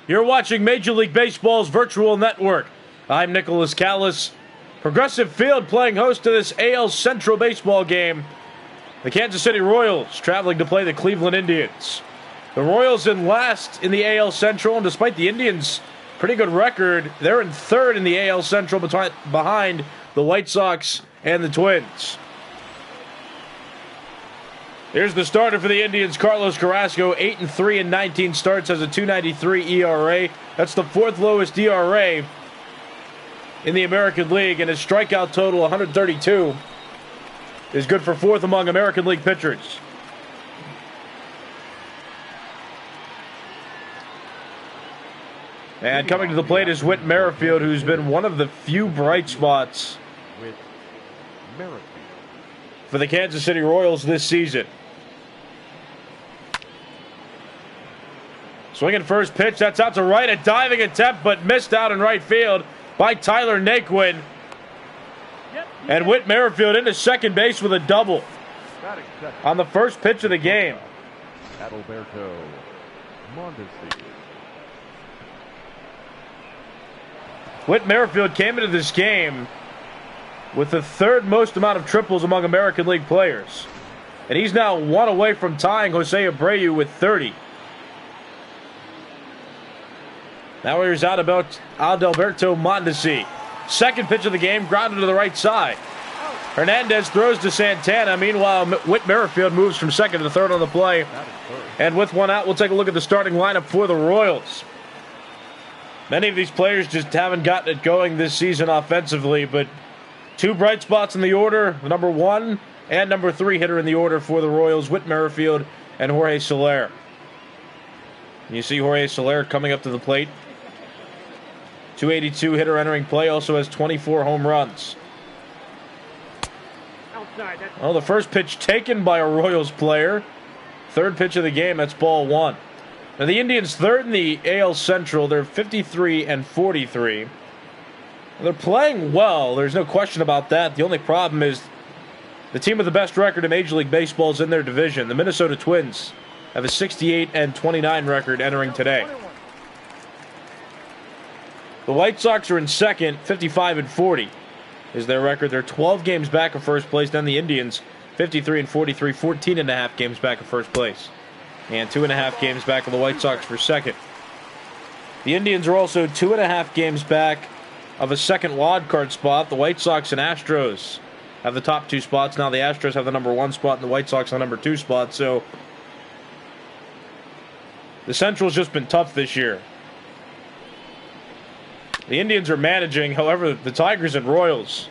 You're watching Major League Baseball's virtual network. I'm Nicholas Callis. Progressive Field playing host to this AL Central baseball game. The Kansas City Royals traveling to play the Cleveland Indians. The Royals in last in the AL Central, and despite the Indians' pretty good record, they're in third in the AL Central behind the White Sox and the Twins. Here's the starter for the Indians, Carlos Carrasco, 8-3 in 19 starts, has a 2.93 ERA. That's the fourth lowest ERA in the American League, and his strikeout total, 132, is good for fourth among American League pitchers. And coming to the plate is Whit Merrifield, who's been one of the few bright spots for the Kansas City Royals this season. Swinging first pitch, that's out to right, a diving attempt, but missed out in right field by Tyler Naquin. And Whit Merrifield into second base with a double on the first pitch of the game. Adalberto Mondesi. Whit Merrifield came into this game with the third most amount of triples among American League players. And he's now one away from tying Jose Abreu with 30. Now here's Adalberto Mondesi. Second pitch of the game, grounded to the right side. Hernandez throws to Santana. Meanwhile, Whit Merrifield moves from second to third on the play. And with one out, we'll take a look at the starting lineup for the Royals. Many of these players just haven't gotten it going this season offensively, but two bright spots in the order, the number 1 and number 3 hitter in the order for the Royals, Whit Merrifield and Jorge Soler. You see Jorge Soler coming up to the plate. 282 hitter entering play, also has 24 home runs. Oh, the first pitch taken by a Royals player. Third pitch of the game, that's ball 1. Now the Indians third in the AL Central. They're 53 and 43. They're playing well, there's no question about that. The only problem is the team with the best record in Major League Baseball is in their division. The Minnesota Twins have a 68 and 29 record entering today. The White Sox are in second, 55 and 40 is their record. They're 12 games back of first place. Then the Indians, 53 and 43, 14 and a half games back of first place. And 2.5 games back of the White Sox for second. The Indians are also 2.5 games back of a second wild card spot. The White Sox and Astros have the top 2 spots. Now the Astros have the number 1 spot and the White Sox the number 2 spot. So the Central's just been tough this year. The Indians are managing, however, the Tigers and Royals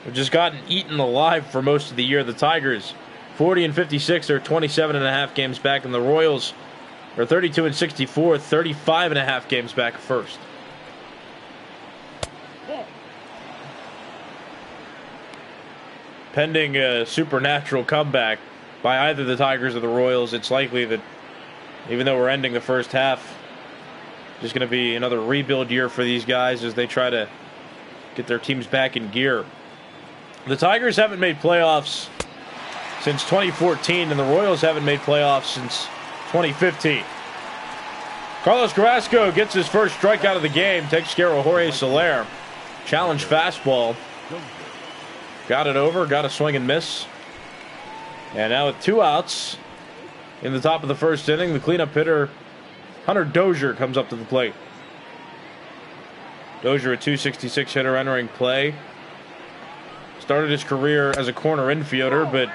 have just gotten eaten alive for most of the year. The Tigers, 40 and 56, they're 27.5 games back, and the Royals are 32 and 64, 35.5 games back of first. Pending a supernatural comeback by either the Tigers or the Royals, it's likely that even though we're ending the first half, just going to be another rebuild year for these guys as they try to get their teams back in gear. The Tigers haven't made playoffs since 2014, and the Royals haven't made playoffs since 2015. Carlos Carrasco gets his first strikeout of the game, takes care of Jorge Soler. Challenge fastball. Got it over, got a swing and miss. And now with 2 outs in the top of the first inning, the cleanup hitter, Hunter Dozier, comes up to the plate. Dozier, a 266 hitter entering play. Started his career as a corner infielder, but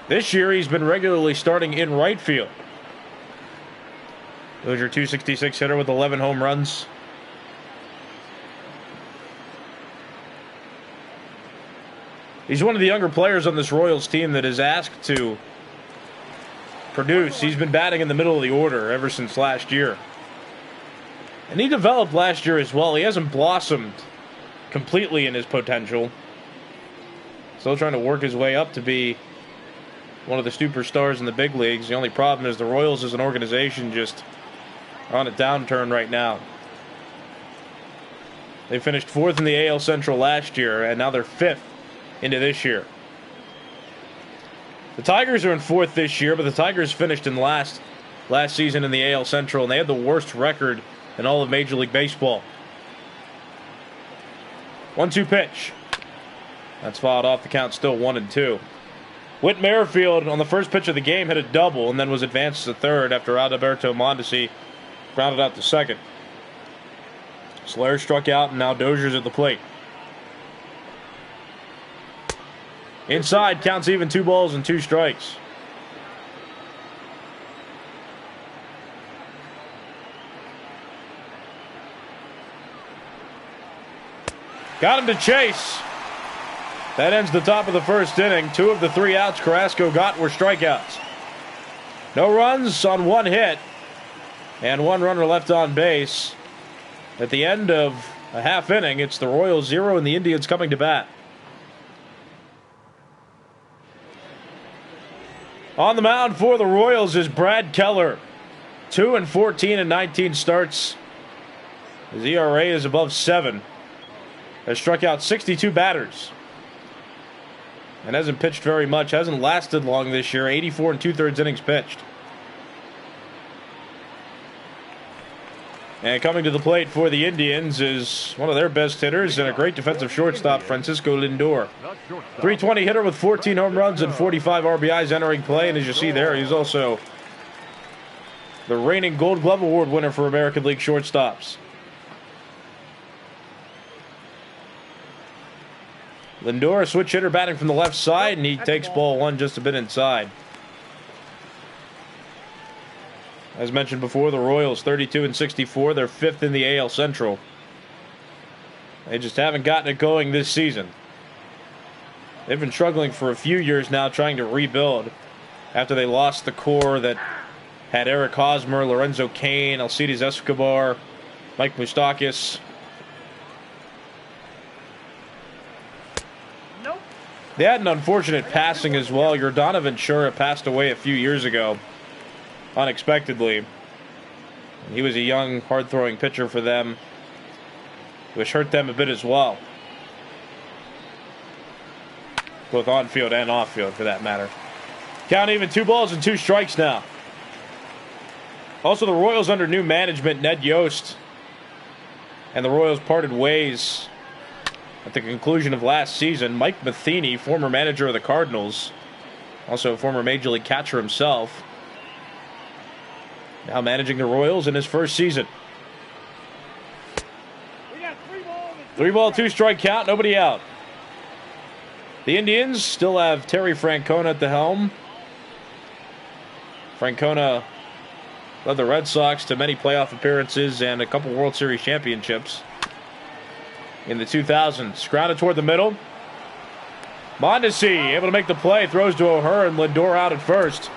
this year he's been regularly starting in right field. Dozier, 266 hitter with 11 home runs. He's one of the younger players on this Royals team that is asked to produce. He's been batting in the middle of the order ever since last year. And he developed last year as well. He hasn't blossomed completely in his potential. Still trying to work his way up to be one of the superstars in the big leagues. The only problem is the Royals as an organization just are on a downturn right now. They finished 4th in the AL Central last year, and now they're 5th into this year. The Tigers are in 4th this year, but the Tigers finished in last last season in the AL Central, and they had the worst record in all of Major League Baseball. 1-2 pitch. That's fouled off. The count still 1-2. Whit Merrifield on the first pitch of the game hit a double and then was advanced to third after Adalberto Mondesi grounded out to second. Slayer struck out, and now Dozier's at the plate. Inside, counts even, 2 balls and 2 strikes. Got him to chase. That ends the top of the first inning. 2 of the 3 outs Carrasco got were strikeouts. No runs on 1 hit, and 1 runner left on base. At the end of a half inning, it's the Royals 0 and the Indians coming to bat. On the mound for the Royals is Brad Keller. 2-14 in 19 starts. His ERA is above 7. Has struck out 62 batters. And hasn't pitched very much. Hasn't lasted long this year. 84 2/3 innings pitched. And coming to the plate for the Indians is one of their best hitters and a great defensive shortstop, Francisco Lindor. 320 hitter with 14 home runs and 45 RBIs entering play. And as you see there, he's also the reigning Gold Glove Award winner for American League shortstops. Lindor, a switch hitter, batting from the left side, and he takes ball 1 just a bit inside. As mentioned before, the Royals 32-64. They're 5th in the AL Central. They just haven't gotten it going this season. They've been struggling for a few years now, trying to rebuild after they lost the core that had Eric Hosmer, Lorenzo Cain, Alcides Escobar, Mike Moustakas. They had an unfortunate passing as well. Yordano Ventura passed away a few years ago, unexpectedly. He was a young, hard-throwing pitcher for them, which hurt them a bit as well. Both on-field and off-field, for that matter. Count even, 2 balls and 2 strikes now. Also, the Royals under new management, Ned Yost, and the Royals parted ways at the conclusion of last season. Mike Matheny, former manager of the Cardinals, also a former Major League catcher himself, now managing the Royals in his first season. 3 ball, 2 strike count, nobody out. The Indians still have Terry Francona at the helm. Francona led the Red Sox to many playoff appearances and a couple World Series championships in the 2000s. Grounded toward the middle. Mondesi able to make the play. Throws to O'Hearn. Lindor out at first.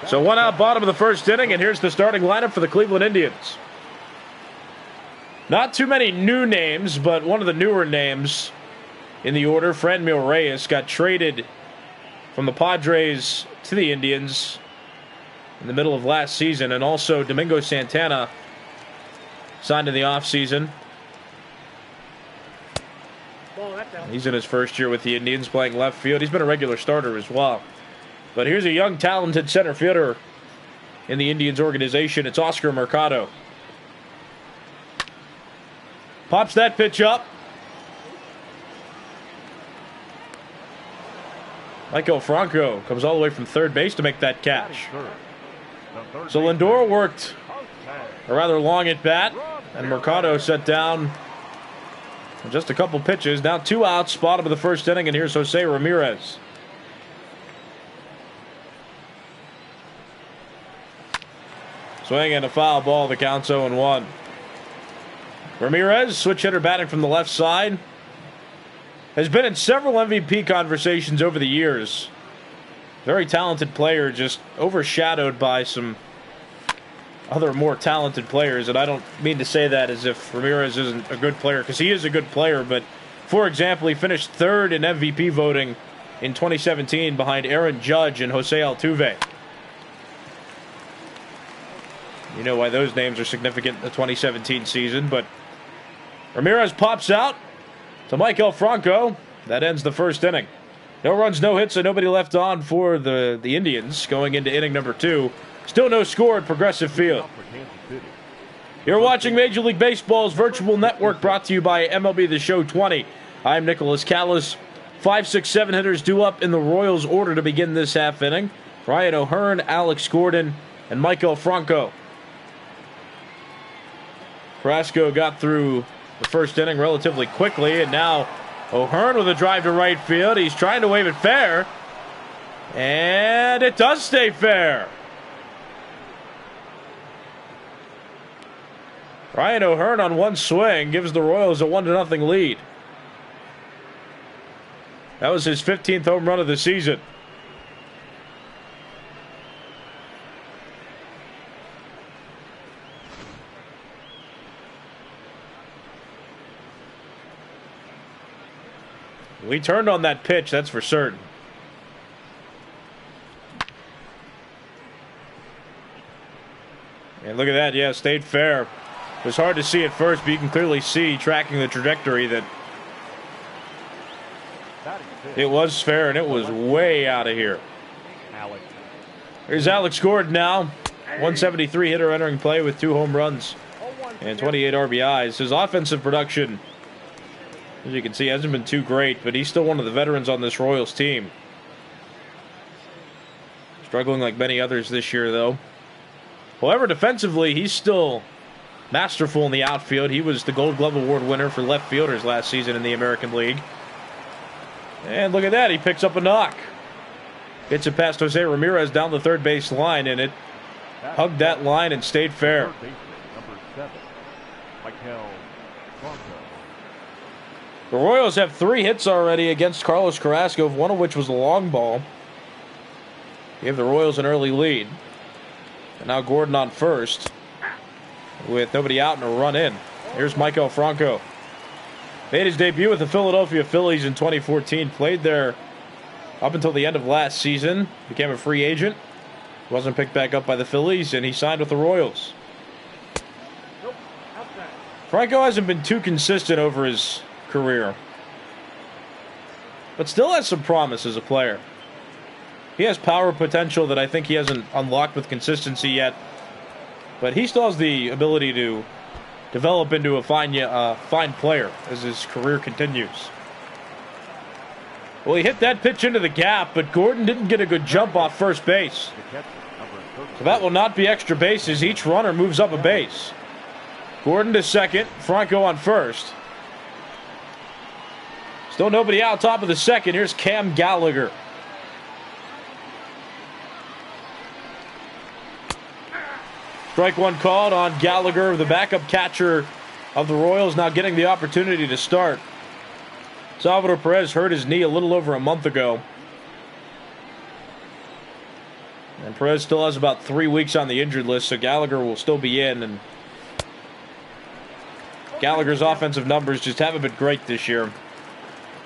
So 1 out, bottom of the first inning, and here's the starting lineup for the Cleveland Indians. Not too many new names, but one of the newer names in the order, Franmil Reyes, got traded from the Padres to the Indians in the middle of last season, and also Domingo Santana signed in the offseason. He's in his first year with the Indians, playing left field. He's been a regular starter as well. But here's a young, talented center fielder in the Indians organization. It's Oscar Mercado. Pops that pitch up. Michael Franco comes all the way from third base to make that catch. So Lindor worked a rather long at bat, and Mercado set down just a couple pitches. Now 2 outs, bottom of the first inning, and here's Jose Ramirez. Swing and a foul ball. The count's 0-1. Ramirez, switch hitter, batting from the left side, has been in several MVP conversations over the years. Very talented player, just overshadowed by some other more talented players. And I don't mean to say that as if Ramirez isn't a good player, because he is a good player. But, for example, he finished 3rd in MVP voting in 2017 behind Aaron Judge and Jose Altuve. You know why those names are significant in the 2017 season. But Ramirez pops out to Michael Franco. That ends the first inning. No runs, no hits, and nobody left on for the Indians going into inning number 2. Still no score at Progressive Field. Out for Kansas City. You're watching Major League Baseball's virtual network, brought to you by MLB The Show 20. I'm Nicholas Callis. 5, 6, 7 hitters due up in the Royals order to begin this half inning. Ryan O'Hearn, Alex Gordon, and Maikel Franco. Carrasco got through the first inning relatively quickly, and now O'Hearn with a drive to right field. He's trying to wave it fair, and it does stay fair. Ryan O'Hearn on one swing gives the Royals a 1-0 lead. That was his 15th home run of the season. We turned on that pitch, that's for certain. And look at that, yeah, stayed fair. It was hard to see at first, but you can clearly see, tracking the trajectory, that it was fair and it was way out of here. Here's Alex Gordon now. 173 hitter entering play with 2 home runs and 28 RBIs. His offensive production, as you can see, hasn't been too great, but he's still one of the veterans on this Royals team. Struggling like many others this year, though. However, defensively, he's still masterful in the outfield. He was the Gold Glove Award winner for left fielders last season in the American League. And look at that, he picks up a knock. Gets it past Jose Ramirez down the third base line, and it hugged that line and stayed fair. Number 7, Maikel Franco. The Royals have 3 hits already against Carlos Carrasco, one of which was a long ball. Gave the Royals an early lead. And now Gordon on first, with nobody out and a run in. Here's Maikel Franco. Made his debut with the Philadelphia Phillies in 2014. Played there up until the end of last season. Became a free agent. Wasn't picked back up by the Phillies, and he signed with the Royals. Franco hasn't been too consistent over his career, but still has some promise as a player. He has power potential that I think he hasn't unlocked with consistency yet, but he still has the ability to develop into a fine player as his career continues. Well, he hit that pitch into the gap, but Gordon didn't get a good jump off first base. So that will not be extra bases. Each runner moves up a base. Gordon to second, Franco on first. Still nobody out top of the second. Here's Cam Gallagher. Strike one called on Gallagher, the backup catcher of the Royals, now getting the opportunity to start. Salvador Perez hurt his knee a little over a month ago. And Perez still has about 3 weeks on the injured list, so Gallagher will still be in. And Gallagher's offensive numbers just haven't been great this year.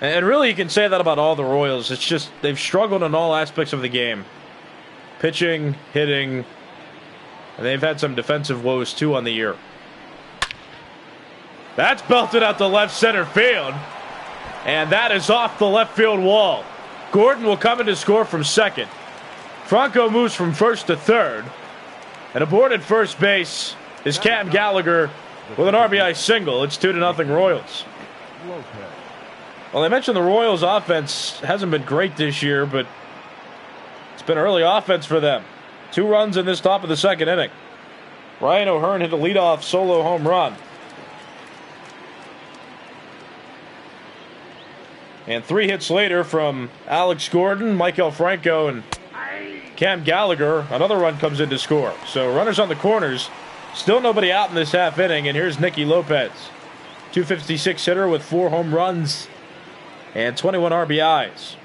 And really, you can say that about all the Royals. It's just they've struggled in all aspects of the game. Pitching, hitting, and they've had some defensive woes too on the year. That's belted out to left center field. And that is off the left field wall. Gordon will come in to score from second. Franco moves from first to third. And aboard at first base is Cam Gallagher with an RBI single. It's 2-0 Royals. Well, I mentioned the Royals' offense hasn't been great this year, but it's been early offense for them. 2 runs in this top of the second inning. Ryan O'Hearn hit a leadoff solo home run. And 3 hits later from Alex Gordon, Maikel Franco, and Cam Gallagher, another run comes in to score. So runners on the corners. Still nobody out in this half inning, and here's Nicky Lopez. 256 hitter with 4 home runs and 21 RBIs.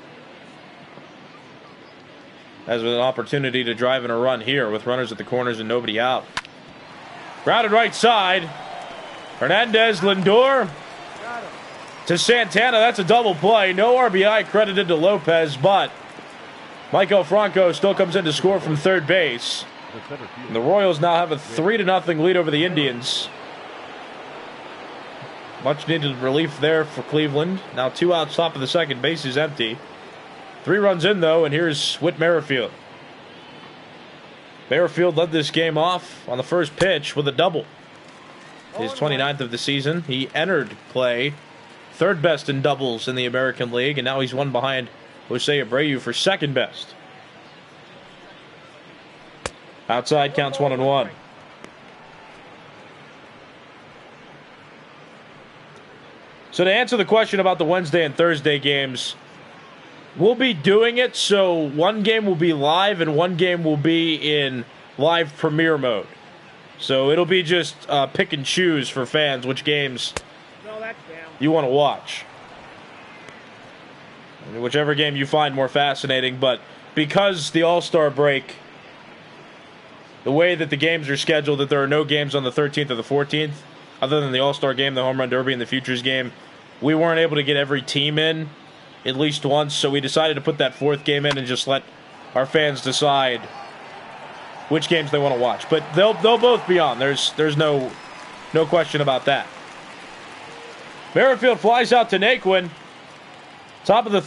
Has an opportunity to drive in a run here with runners at the corners and nobody out. Grounded right side. Hernandez, Lindor to Santana. That's a double play. No RBI credited to Lopez, but Maikel Franco still comes in to score from third base. And the Royals now have a 3-0 lead over the Indians. Much needed relief there for Cleveland. Now 2 outs top of the second, base is empty. 3 runs in though, and here's Whit Merrifield. Merrifield led this game off on the first pitch with a double. His 29th of the season. He entered play third best in doubles in the American League, and now he's one behind Jose Abreu for second best. Outside, counts 1-1. So to answer the question about the Wednesday and Thursday games, we'll be doing it so one game will be live and one game will be in live premiere mode. So it'll be just pick and choose for fans which games you want to watch. Whichever game you find more fascinating, but because the All-Star break, the way that the games are scheduled, that there are no games on the 13th or the 14th, other than the All-Star game, the Home Run Derby, and the Futures game, we weren't able to get every team in at least once, so we decided to put that fourth game in and just let our fans decide which games they want to watch. But they'll both be on. There's no question about that. Merrifield flies out to Naquin. Top of the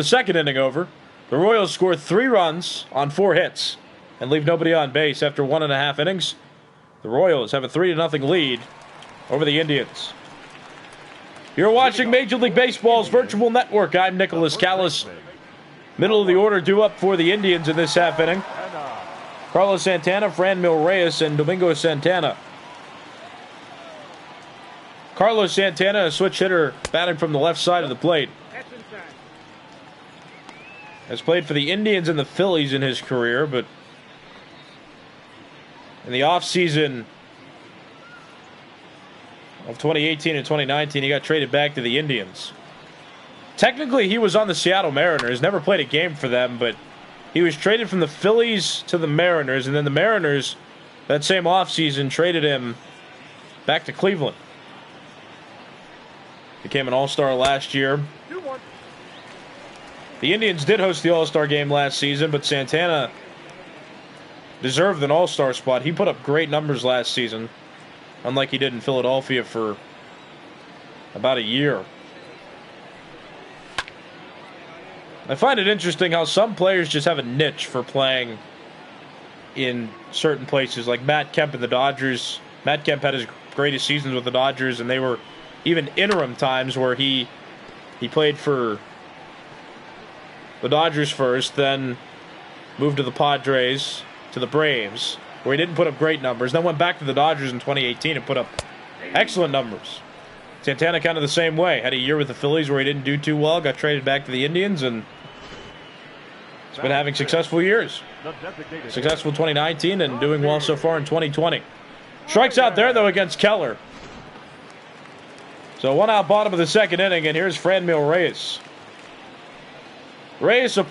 second inning over. The Royals score 3 runs on 4 hits and leave nobody on base after 1.5 innings. The Royals have a 3-0 lead over the Indians. You're watching Major League Baseball's virtual network. I'm Nicholas Callis. Middle of the order due up for the Indians in this half inning. Carlos Santana, Franmil Reyes, and Domingo Santana. Carlos Santana, a switch hitter, batting from the left side of the plate. Has played for the Indians and the Phillies in his career, but in the offseason of 2018 and 2019, he got traded back to the Indians. Technically, he was on the Seattle Mariners, never played a game for them, but he was traded from the Phillies to the Mariners, and then the Mariners, that same offseason, traded him back to Cleveland. Became an All-Star last year. The Indians did host the All-Star game last season, but Santana deserved an All-Star spot. He put up great numbers last season, unlike he did in Philadelphia for about a year. I find it interesting how some players just have a niche for playing in certain places, like Matt Kemp in the Dodgers. Matt Kemp had his greatest seasons with the Dodgers, and they were even interim times where he played for the Dodgers first, then moved to the Padres, to the Braves, where he didn't put up great numbers, then went back to the Dodgers in 2018 and put up excellent numbers. Santana kind of the same way. Had a year with the Phillies where he didn't do too well, got traded back to the Indians, and he's been having successful years. Successful 2019 and doing well so far in 2020. Strikes out there, though, against Keller. So 1 out, bottom of the second inning, and here's Franmil Reyes. Reyes he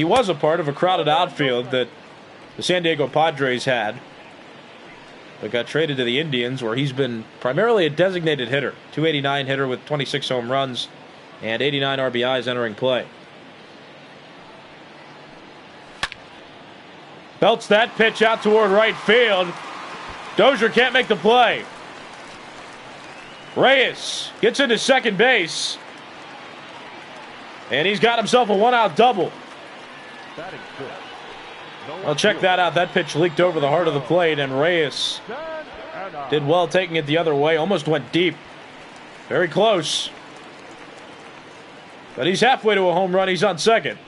was a part of a crowded outfield that the San Diego Padres had, but got traded to the Indians, where he's been primarily a designated hitter. .289 hitter with 26 home runs and 89 RBIs entering play. Belts that pitch out toward right field. Dozier can't make the play. Reyes gets into second base, and he's got himself a 1-out double. Well, check that out. That pitch leaked over the heart of the plate, and Reyes did well taking it the other way. Almost went deep. Very close. But he's halfway to a home run. He's on second.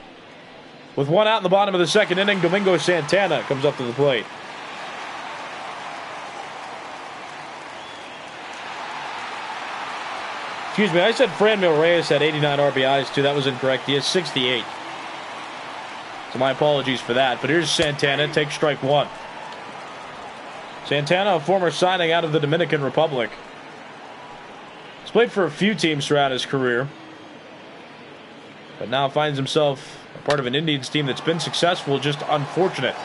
With 1 out in the bottom of the second inning, Domingo Santana comes up to the plate. Excuse me, I said Franmil Reyes had 89 RBIs too. That was incorrect. He has 68. So my apologies for that. But here's Santana. Take strike 1. Santana, a former signing out of the Dominican Republic. He's played for a few teams throughout his career, but now finds himself a part of an Indians team that's been successful, just unfortunate.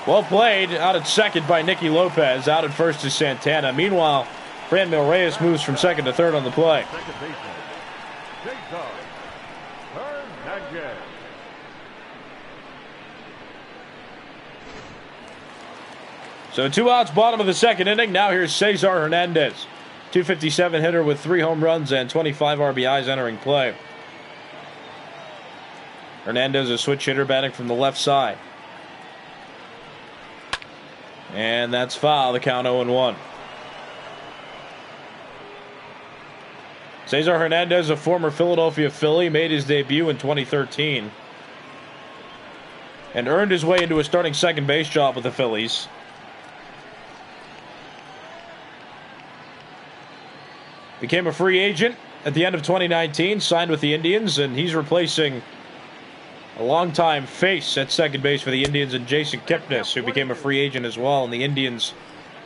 Well played out at second by Nicky Lopez. Out at first is Santana. Meanwhile, Franmil Reyes moves from second to third on the play. So 2 outs, bottom of the second inning. Now here's Cesar Hernandez. .257 hitter with 3 home runs and 25 RBIs entering play. Hernandez, a switch hitter, batting from the left side. And that's foul. The count 0-1. Cesar Hernandez, a former Philadelphia Philly, made his debut in 2013 and earned his way into a starting second base job with the Phillies. Became a free agent at the end of 2019, signed with the Indians, and he's replacing a longtime face at second base for the Indians and Jason Kipnis, who became a free agent as well, and the Indians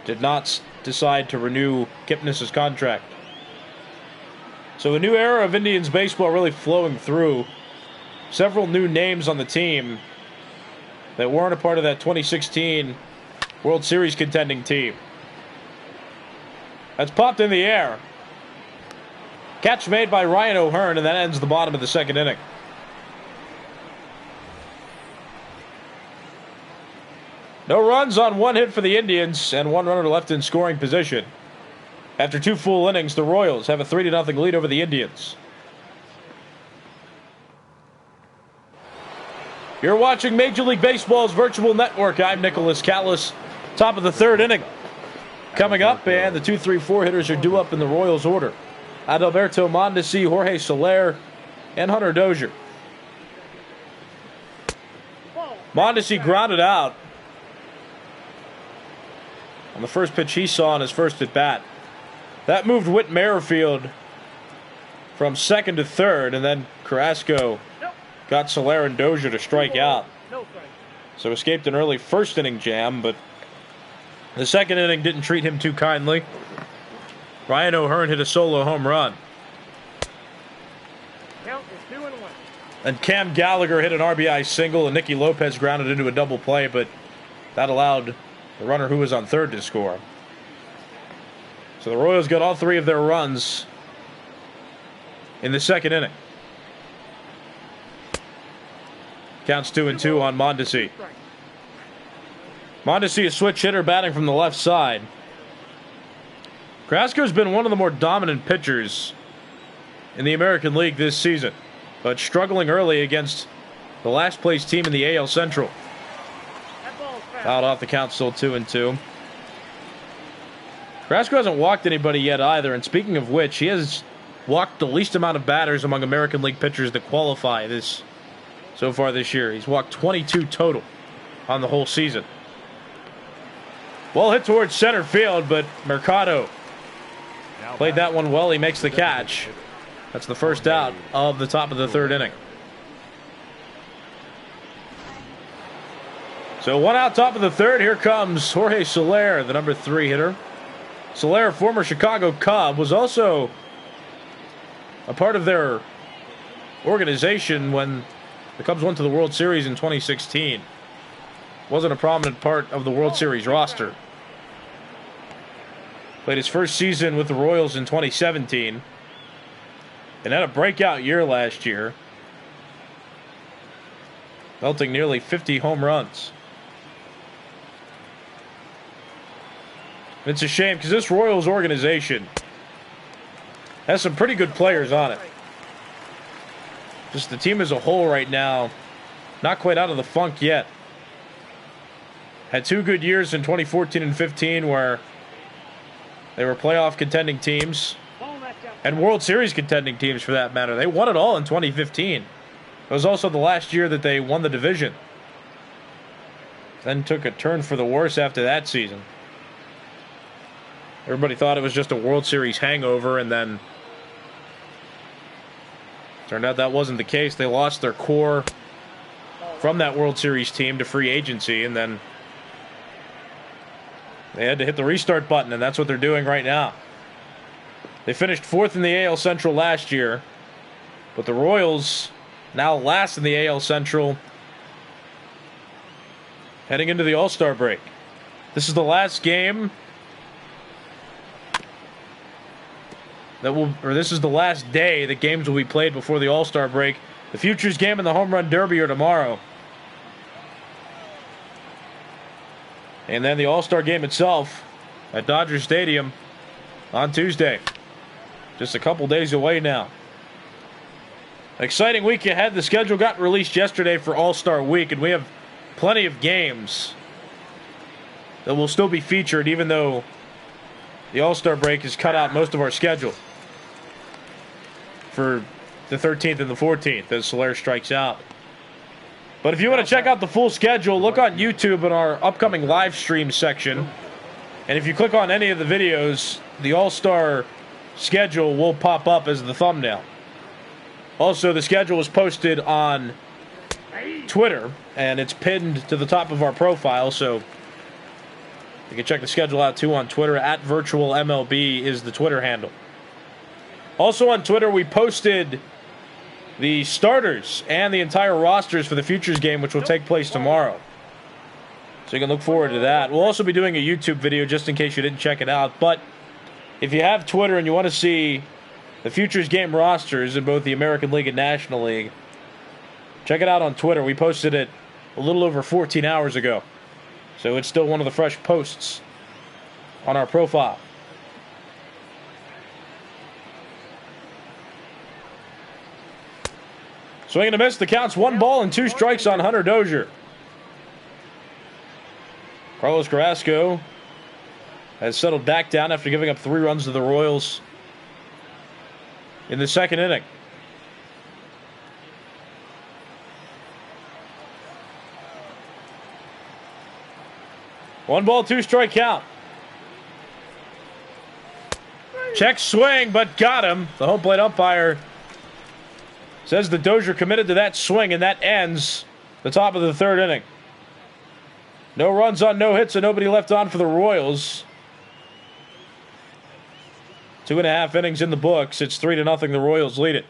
did not decide to renew Kipnis' contract. So a new era of Indians baseball really flowing through. Several new names on the team that weren't a part of that 2016 World Series contending team. That's popped in the air. Catch made by Ryan O'Hearn, and that ends the bottom of the second inning. No runs on one hit for the Indians, and one runner left in scoring position. After 2 full innings, the Royals have a 3-0 lead over the Indians. You're watching Major League Baseball's virtual network. I'm Nicholas Callis. Top of the third inning coming up, and the 2, 3, 4 hitters are due up in the Royals order. Adalberto Mondesi, Jorge Soler, and Hunter Dozier. Mondesi grounded out on the first pitch he saw in his first at bat. That moved Whit Merrifield from second to third, and then Carrasco got Soler and Dozier to strike out. So escaped an early first inning jam, but the second inning didn't treat him too kindly. Ryan O'Hearn hit a solo home run. And Cam Gallagher hit an RBI single, and Nicky Lopez grounded into a double play, but that allowed the runner who was on third to score. So the Royals got all 3 of their runs in the second inning. Counts 2-2 on Mondesi. Mondesi, a switch hitter, batting from the left side. Carrasco's been one of the more dominant pitchers in the American League this season, but struggling early against the last place team in the AL Central. Fouled off, the count still 2-2. Carrasco hasn't walked anybody yet either, and speaking of which, he has walked the least amount of batters among American League pitchers that qualify so far this year. He's walked 22 total on the whole season. Ball hit towards center field, but Mercado played that one well. He makes the catch. That's the first out of the top of the third inning. So 1 out, top of the third. Here comes Jorge Soler, the number 3 hitter. Soler, former Chicago Cub, was also a part of their organization when the Cubs went to the World Series in 2016. Wasn't a prominent part of the World Series roster. Played his first season with the Royals in 2017 and had a breakout year last year, belting nearly 50 home runs. It's a shame because this Royals organization has some pretty good players on it. Just the team as a whole right now, not quite out of the funk yet. Had 2 good years in 2014 and 15 where they were playoff contending teams and World Series contending teams for that matter. They won it all in 2015. It was also the last year that they won the division. Then took a turn for the worse after that season. Everybody thought it was just a World Series hangover, and then turned out that wasn't the case. They lost their core from that World Series team to free agency, and then they had to hit the restart button, and that's what they're doing right now. They finished 4th in the AL Central last year, but the Royals now last in the AL Central heading into the All-Star break. This is the last game this is the last day that games will be played before the All-Star break. The Futures game and the Home Run Derby are tomorrow. And then the All-Star game itself at Dodger Stadium on Tuesday. Just a couple days away now. Exciting week ahead. The schedule got released yesterday for All-Star Week, and we have plenty of games that will still be featured, even though the All-Star break has cut out most of our schedule for the 13th and the 14th as Solaire strikes out. But if you want to check out the full schedule, look on YouTube in our upcoming live stream section. And if you click on any of the videos, the All-Star schedule will pop up as the thumbnail. Also, the schedule was posted on Twitter, and it's pinned to the top of our profile, so you can check the schedule out too on Twitter. @VirtualMLB is the Twitter handle. Also on Twitter, we posted the starters and the entire rosters for the Futures game, which will take place tomorrow. So you can look forward to that. We'll also be doing a YouTube video just in case you didn't check it out. But if you have Twitter and you want to see the Futures game rosters in both the American League and National League, check it out on Twitter. We posted it a little over 14 hours ago. So it's still one of the fresh posts on our profile. Swing and a miss. The count's 1 ball and 2 strikes on Hunter Dozier. Carlos Carrasco has settled back down after giving up 3 runs to the Royals in the second inning. One ball, 2 strike count. Check swing, but got him. The home plate umpire says the Dozier committed to that swing, and that ends the top of the 3rd inning. No runs on no hits, and nobody left on for the Royals. 2.5 innings in the books. It's 3-0. The Royals lead it.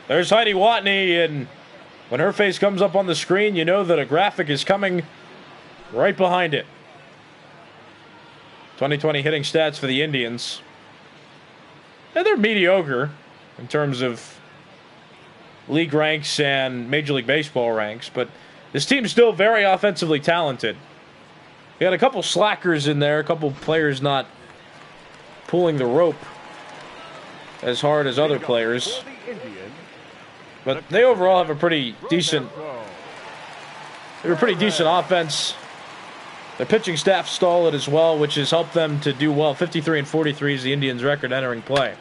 There's Heidi Watney, and when her face comes up on the screen, you know that a graphic is coming right behind it. 2020 hitting stats for the Indians. And they're mediocre in terms of league ranks and Major League Baseball ranks, but this team's still very offensively talented. You got a couple slackers in there, a couple players not pulling the rope as hard as other players. But they overall have a pretty decent offense. Their pitching staff solid as well, which has helped them to do well. 53-43 is the Indians' record entering play.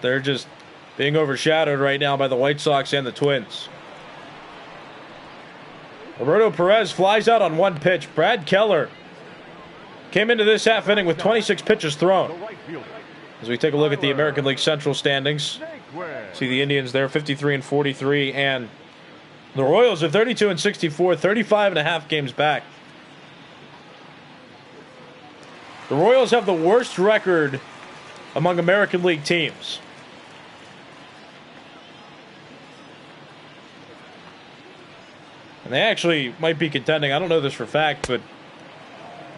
They're just being overshadowed right now by the White Sox and the Twins. Roberto Perez flies out on 1 pitch. Brad Keller came into this half inning with 26 pitches thrown. As we take a look at the American League Central standings, see the Indians there 53-43, and the Royals are 32-64, 35.5 games back. The Royals have the worst record among American League teams. And they actually might be contending, I don't know this for a fact, but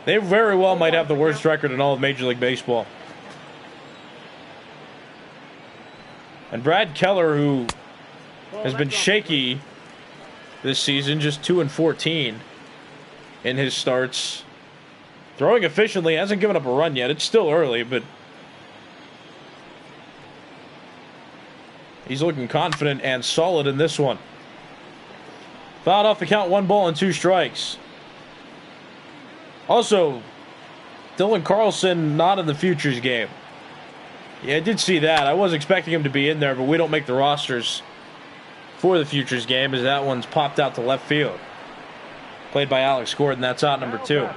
they very well might have the worst record in all of Major League Baseball. And Brad Keller, who has been shaky this season, just 2-14 in his starts. Throwing efficiently, hasn't given up a run yet. It's still early, but he's looking confident and solid in this one. Fouled off the count, 1 ball and 2 strikes. Also, Dylan Carlson not in the Futures game. Yeah, I did see that. I was expecting him to be in there, but we don't make the rosters for the Futures game as that one's popped out to left field. Played by Alex Gordon. That's out number 2.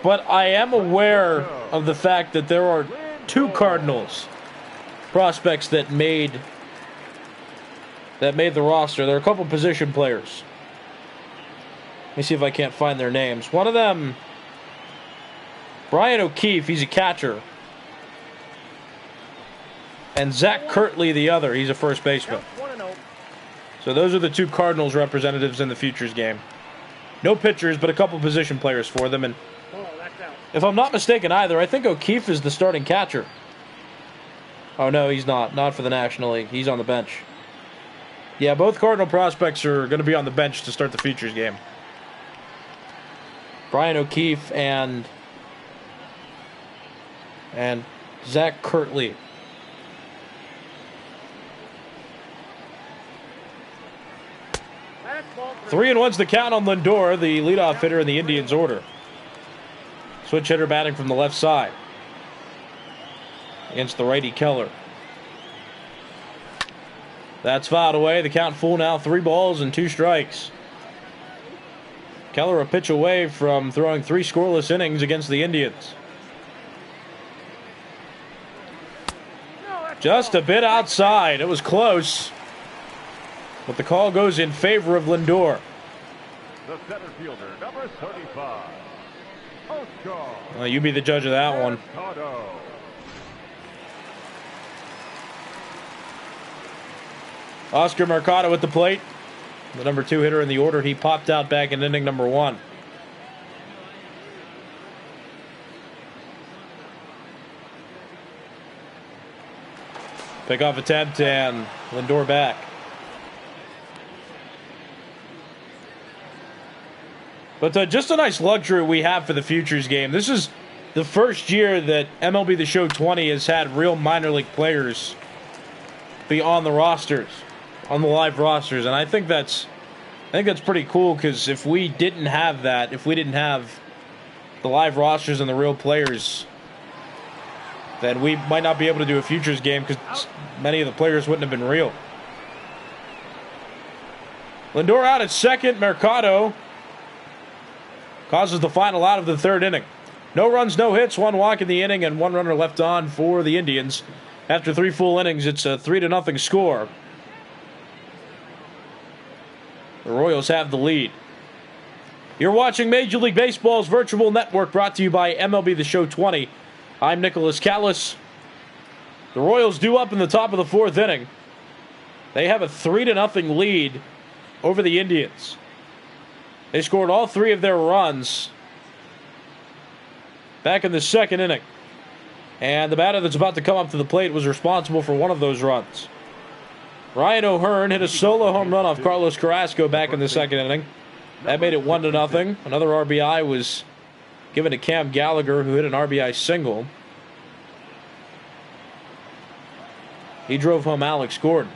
But I am aware of the fact that there are 2 Cardinals prospects that made the roster. There are a couple position players. Let me see if I can't find their names. One of them, Brian O'Keefe, he's a catcher. And Zach Kirtley, the other, he's a first baseman. So those are the 2 Cardinals representatives in the Futures game. No pitchers, but a couple position players for them. And if I'm not mistaken either, I think O'Keefe is the starting catcher. Oh, no, he's not. Not for the National League. He's on the bench. Yeah, both Cardinal prospects are going to be on the bench to start the Futures game. Brian O'Keefe and Zach Kirtley. 3-1's the count on Lindor, the leadoff hitter in the Indians' order. Switch hitter batting from the left side against the righty Keller. That's fouled away. The count full now, 3 balls and 2 strikes. Keller a pitch away from throwing 3 scoreless innings against the Indians. Just a bit outside. It was close. But the call goes in favor of Lindor. The center fielder, number 35. Oscar. Well, you be the judge of that one. Mercado. Oscar Mercado at the plate. The number 2 hitter in the order. He popped out back in inning number 1. Pickoff attempt and Lindor back. But just a nice luxury we have for the futures game. This is the first year that MLB The Show 20 has had real minor league players be on the rosters, on the live rosters, and I think that's pretty cool, because if we didn't have that, if we didn't have the live rosters and the real players, then we might not be able to do a futures game because many of the players wouldn't have been real. Lindor out at second. Mercado causes the final out of the 3rd inning. No runs, no hits, 1 walk in the inning, and 1 runner left on for the Indians. After 3 full innings, it's a 3-0 score. The Royals have the lead. You're watching Major League Baseball's virtual network, brought to you by MLB The Show 20. I'm Nicholas Callis. The Royals due up in the top of the 4th inning. They have a 3-0 lead over the Indians. They scored all 3 of their runs back in the 2nd inning. And the batter that's about to come up to the plate was responsible for one of those runs. Ryan O'Hearn hit a solo home run off Carlos Carrasco back in the 2nd inning. That made it 1-0. Another RBI was given to Cam Gallagher, who hit an RBI single. He drove home Alex Gordon.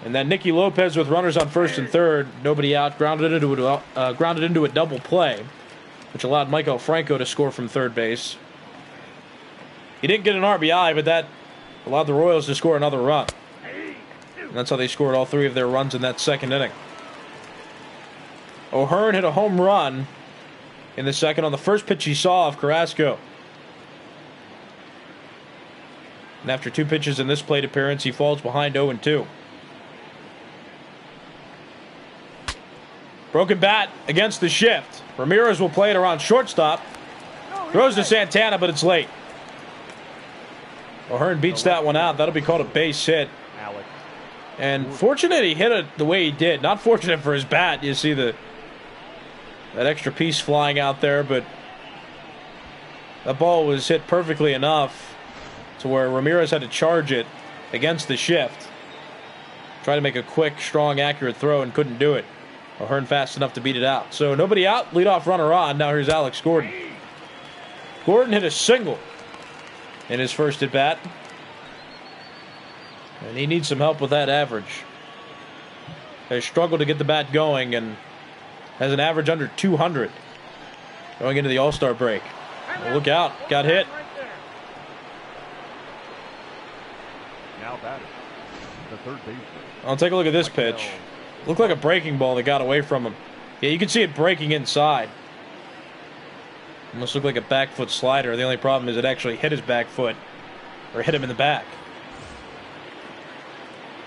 And then Nicky Lopez with runners on 1st and 3rd, nobody out, grounded into a double play, which allowed Michael Franco to score from 3rd base. He didn't get an RBI, but that allowed the Royals to score another run. And that's how they scored all 3 of their runs in that 2nd inning. O'Hearn hit a home run in the 2nd on the first pitch he saw of Carrasco. And after 2 pitches in this plate appearance, he falls behind 0-2. Broken bat against the shift. Ramirez will play it around shortstop. Throws to Santana, but it's late. O'Hearn beats that one out. That'll be called a base hit. And fortunate he hit it the way he did. Not fortunate for his bat. You see that extra piece flying out there, but that ball was hit perfectly enough to where Ramirez had to charge it against the shift. Try to make a quick, strong, accurate throw and couldn't do it. O'Hearn fast enough to beat it out. So nobody out, leadoff runner on. Now here's Alex Gordon. Gordon hit a single in his first at bat. And he needs some help with that average. They struggled to get the bat going and has an average under 200 going into the All-Star break. Well, look out. Got hit. Now batting, the 3rd baseman. I'll take a look at this pitch. Looked like a breaking ball that got away from him. Yeah, you can see it breaking inside. Almost looked like a back foot slider. The only problem is it actually hit his back foot, or hit him in the back.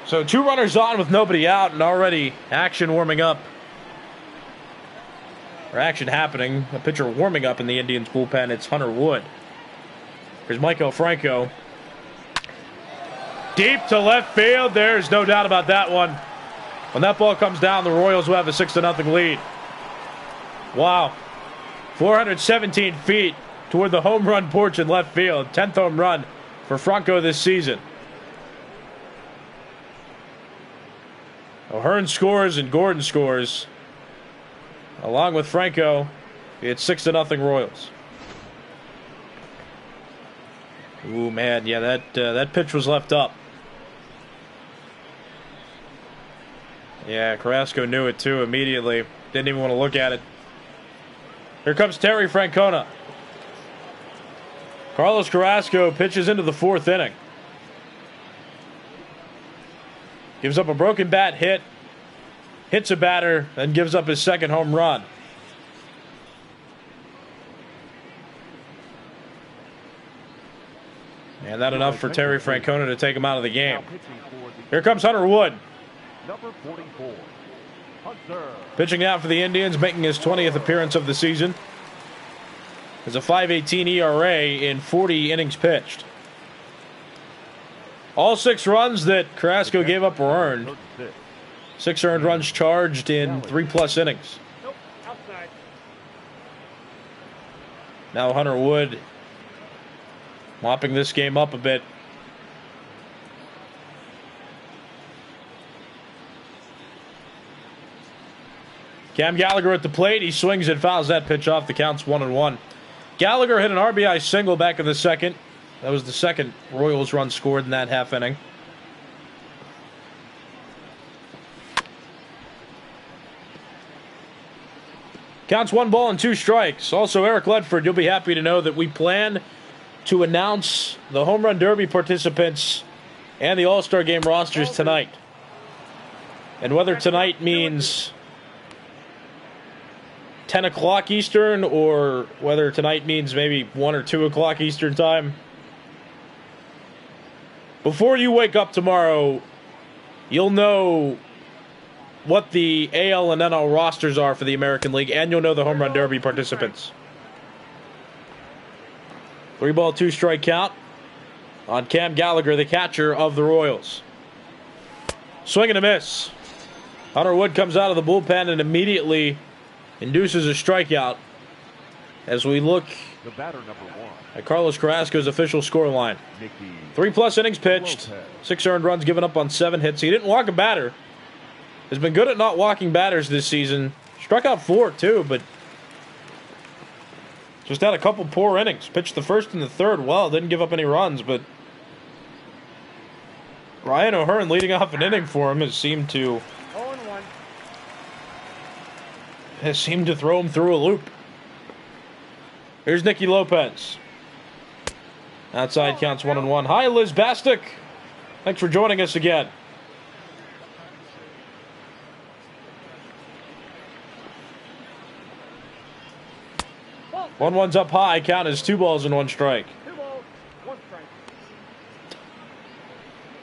So 2 runners on with nobody out, and already action warming up. Or action happening. A pitcher warming up in the Indians bullpen. It's Hunter Wood. Here's Michael Franco. Deep to left field. There's no doubt about that one. When that ball comes down, the Royals will have a 6-0 lead. Wow. 417 feet toward the home run porch in left field. 10th home run for Franco this season. O'Hearn scores and Gordon scores. Along with Franco, it's 6-0 Royals. Ooh, man, yeah, that pitch was left up. Yeah, Carrasco knew it too immediately. Didn't even want to look at it. Here comes Terry Francona. Carlos Carrasco pitches into the 4th inning. Gives up a broken bat hit. Hits a batter, and gives up his 2nd home run. And that enough for Terry Francona to take him out of the game. Here comes Hunter Wood. Number 44, Hunter. Pitching now for the Indians, making his 20th appearance of the season. Has a 5.18 ERA in 40 innings pitched. All 6 runs that Carrasco gave up were earned. 6 earned runs charged in 3+ innings. Nope, outside. Now Hunter Wood mopping this game up a bit. Cam Gallagher at the plate. He swings and fouls that pitch off. The count's 1-1. Gallagher hit an RBI single back in the 2nd. That was the 2nd Royals run scored in that half inning. Counts 1 ball and 2 strikes. Also, Eric Ledford, you'll be happy to know that we plan to announce the Home Run Derby participants and the All-Star Game rosters tonight. And whether tonight means 10 o'clock Eastern or whether tonight means maybe 1 or 2 o'clock Eastern time, before you wake up tomorrow, you'll know what the AL and NL rosters are for the American League, and you'll know the Home Run Derby participants. 3 ball, 2 strike count on Cam Gallagher, the catcher of the Royals. Swing and a miss. Hunter Wood comes out of the bullpen and immediately induces a strikeout as we look The batter, number 1, at Carlos Carrasco's official scoreline. 3+ innings pitched, 6 earned runs given up on 7 hits. He didn't walk a batter. Has been good at not walking batters this season. Struck out 4 too, but just had a couple poor innings. Pitched the 1st and the 3rd well, didn't give up any runs, but Ryan O'Hearn leading off an inning for him has seemed to 0-1. throw him through a loop. Here's Nicky Lopez. Outside counts 1-1. Hi, Liz Bastick. Thanks for joining us again. Ball. 1-1's up high. Count is 2 balls and 1 strike. 2 balls, 1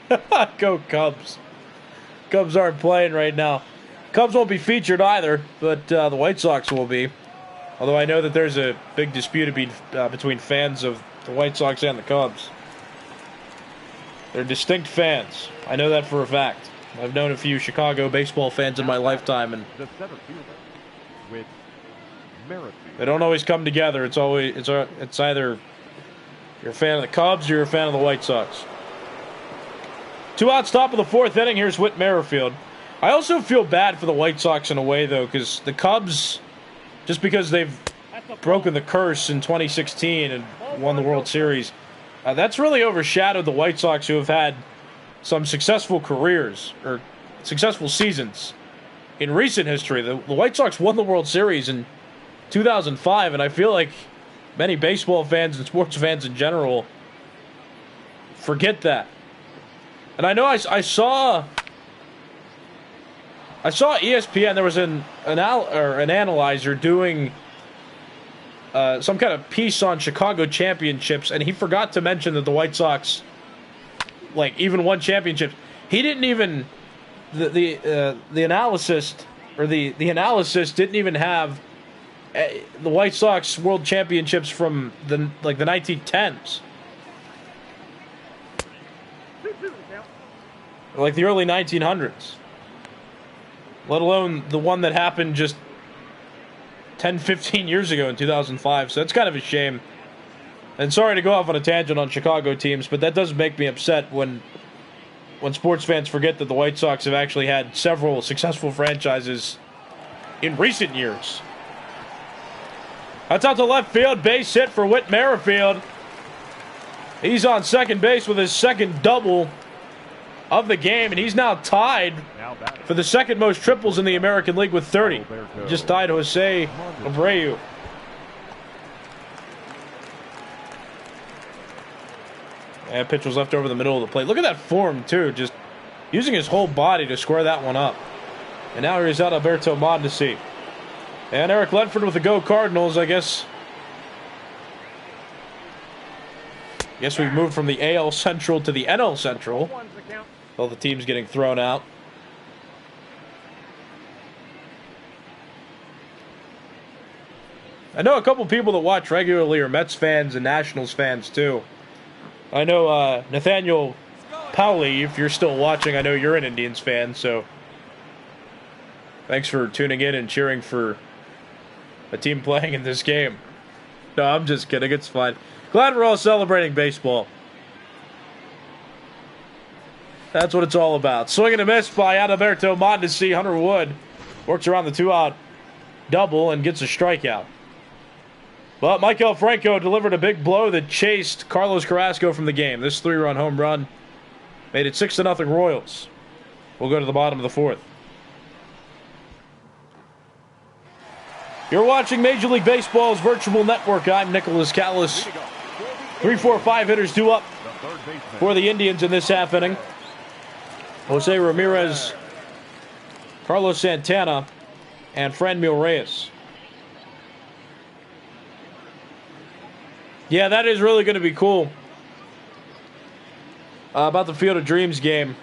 strike. Go Cubs. Cubs aren't playing right now. Cubs won't be featured either, but the White Sox will be. Although I know that there's a big dispute between fans of the White Sox and the Cubs. They're distinct fans. I know that for a fact. I've known a few Chicago baseball fans in my lifetime, and the center fielder with Merrifield. they don't always come together. It's either you're a fan of the Cubs or you're a fan of the White Sox. 2 outs, top of the 4th inning. Here's Whit Merrifield. I also feel bad for the White Sox in a way, though, because the Cubs, just because they've broken the curse in 2016 and won the World Series, that's really overshadowed the White Sox, who have had some successful careers or successful seasons in recent history. The White Sox won the World Series in 2005, and I feel like many baseball fans and sports fans in general forget that. And I know I saw ESPN. There was an analyzer doing some kind of piece on Chicago championships, and he forgot to mention that the White Sox, even won championships. He didn't even the analysis didn't even have the White Sox World Championships from the 1910s, like the early 1900s. Let alone the one that happened just 10, 15 years ago in 2005. So it's kind of a shame. And sorry to go off on a tangent on Chicago teams, but that does make me upset when sports fans forget that the White Sox have actually had several successful franchises in recent years. That's out to left field. Base hit for Whit Merrifield. He's on second base with his second double of the game, and he's now tied Now batting. for the second most triples in the American League with 30. Just tied Jose Abreu. And pitch was left over the middle of the plate. Look at that form, too. Just using his whole body to square that one up. And now here's Adalberto Mondesi. And Eric Ledford with the Go Cardinals, I guess. Guess we've moved from the AL Central to the NL Central. One's the count. All the teams getting thrown out. I know a couple people that watch regularly are Mets fans and Nationals fans too. I know Nathaniel Powley, if you're still watching, I know you're an Indians fan, so thanks for tuning in and cheering for a team playing in this game. No, I'm just kidding. It's fine. Glad we're all celebrating baseball. That's what it's all about. Swing and a miss by Adalberto Mondesi. Hunter Wood works around the 2-out double and gets a strikeout. But Maikel Franco delivered a big blow that chased Carlos Carrasco from the game. This 3-run home run made it 6-0 Royals. We'll go to the bottom of the fourth. You're watching Major League Baseball's virtual network. I'm Nicholas Callis. 3-4-5 hitters due up for the Indians in this half inning. Jose Ramirez, Carlos Santana, and Franmil Reyes. Yeah, that is really going to be cool. About the Field of Dreams game.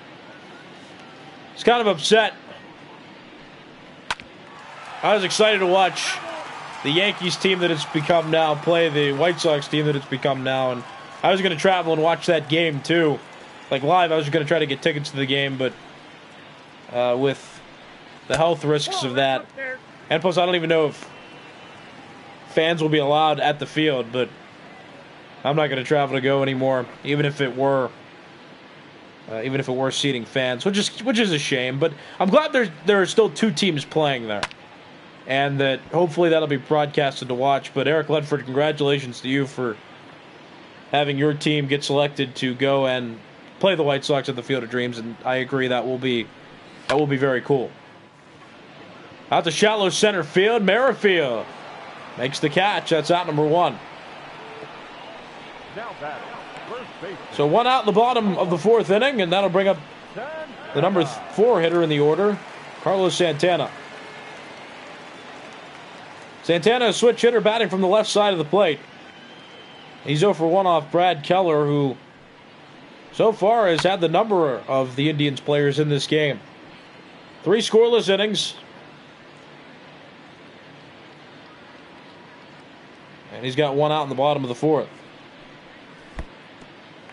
It's kind of upset. I was excited to watch the Yankees team that it's become now play the White Sox team that it's become now, and I was going to travel and watch that game too, like live. I was going to try to get tickets to the game, but with the health risks of that, and plus I don't even know if fans will be allowed at the field, but I'm not going to travel to go anymore, even if it were seating fans, which is a shame. But I'm glad there are still two teams playing there, and that hopefully that'll be broadcasted to watch. But Eric Ledford, congratulations to you for having your team get selected to go and play the White Sox at the Field of Dreams, and I agree that will be very cool. Out to shallow center field, Merrifield makes the catch. That's out number one. Now batting. First baseman. So one out in the bottom of the fourth inning, and that'll bring up the number 4 hitter in the order, Carlos Santana. Santana, a switch hitter, batting from the left side of the plate. He's 0 for 1 off Brad Keller, who so far has had the number of the Indians players in this game. 3 scoreless innings. And he's got 1 out in the bottom of the fourth.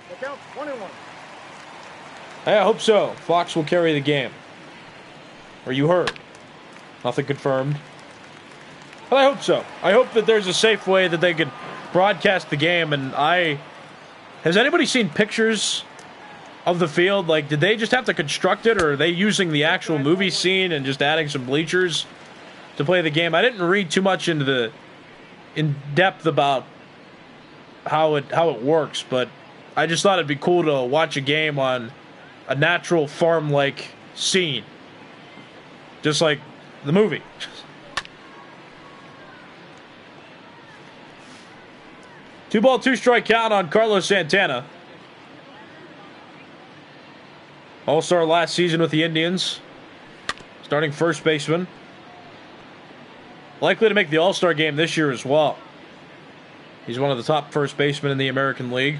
The count, 1-1. Hey, I hope so. Fox will carry the game. Or you heard. Nothing confirmed. But I hope so. I hope that there's a safe way that they could broadcast the game. And has anybody seen pictures of the field? Like, did they just have to construct it, or are they using the actual movie scene and just adding some bleachers to play the game? I didn't read too much in depth about how it works, but I just thought it'd be cool to watch a game on a natural farm-like scene, just like the movie. 2-ball, 2-strike count on Carlos Santana. All-star last season with the Indians. Starting first baseman. Likely to make the All-Star game this year as well. He's one of the top first basemen in the American League.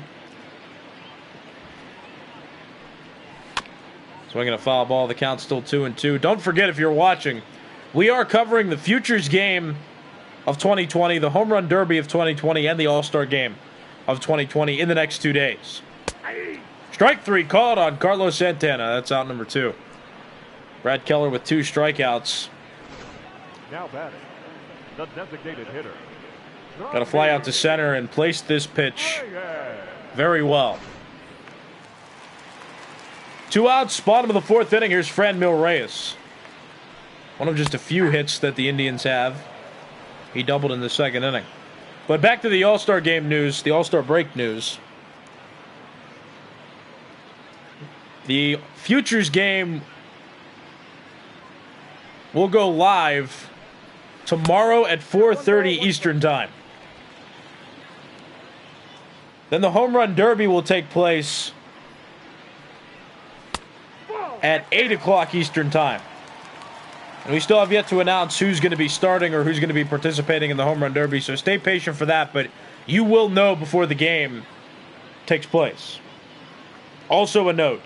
Swinging a foul ball. The count's still 2-2. Don't forget, if you're watching, we are covering the Futures game of 2020, the Home Run Derby of 2020, and the All-Star game of 2020 in the next 2 days. Strike 3 called on Carlos Santana. That's out number 2. Brad Keller with 2 strikeouts. Now batting. The designated hitter. Got to fly out to center and place this pitch very well. 2 outs, bottom of the fourth inning. Here's Franmil Reyes. One of just a few hits that the Indians have. He doubled in the second inning. But back to the All-Star game news, the All-Star break news. The Futures game will go live tomorrow at 4:30 Eastern Time. Then the Home Run Derby will take place at 8 o'clock Eastern Time. And we still have yet to announce who's going to be starting or who's going to be participating in the Home Run Derby, so stay patient for that, but you will know before the game takes place. Also a note,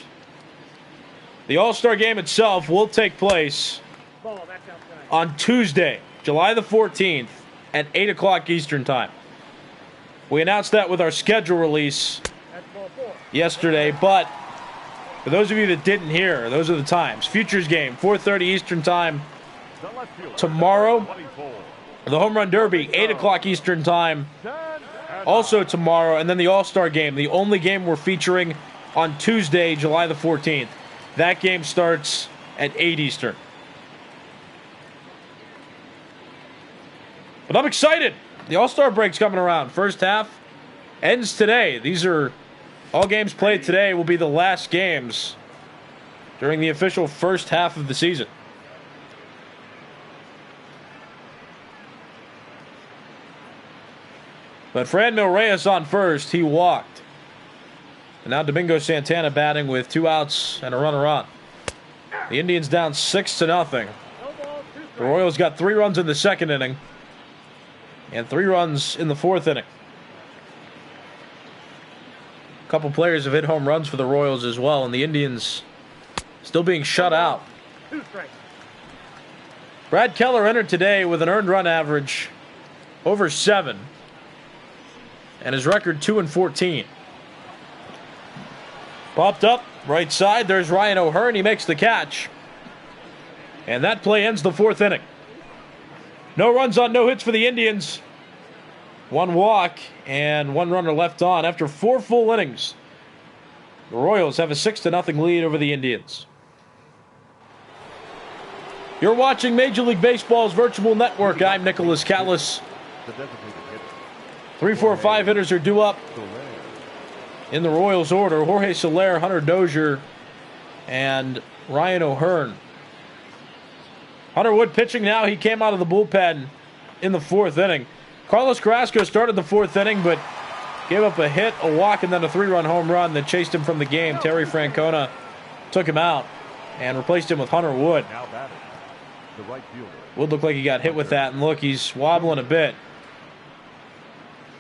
the All-Star Game itself will take place on Tuesday, July the 14th at 8 o'clock Eastern Time. We announced that with our schedule release yesterday, but for those of you that didn't hear, those are the times. Futures game, 4:30 Eastern Time tomorrow. The Home Run Derby, 8 o'clock Eastern Time also tomorrow. And then the All-Star Game, the only game we're featuring on Tuesday, July the 14th. That game starts at 8 Eastern. But I'm excited. The All-Star break's coming around. First half ends today. These are all games played today will be the last games during the official first half of the season. But Franmil Reyes on first. He walked. And now Domingo Santana batting with 2 outs and a runner on. The Indians down 6-0. The Royals got 3 runs in the second inning and 3 runs in the fourth inning. A couple players have hit home runs for the Royals as well, and the Indians still being shut out. Brad Keller entered today with an earned run average over 7, and his record 2-14. Popped up right side. There's Ryan O'Hearn. He makes the catch, and that play ends the fourth inning. No runs on no hits for the Indians. 1 walk and 1 runner left on after 4 full innings. The Royals have a 6-0 lead over the Indians. You're watching Major League Baseball's virtual network. I'm Nicholas Callis. 3, 4, 5 hitters are due up in the Royals order. Jorge Soler, Hunter Dozier, and Ryan O'Hearn. Hunter Wood pitching now. He came out of the bullpen in the fourth inning. Carlos Carrasco started the fourth inning, but gave up a hit, a walk, and then a 3-run home run that chased him from the game. Terry Francona took him out and replaced him with Hunter Wood. Wood looked like he got hit with that, and look, he's wobbling a bit.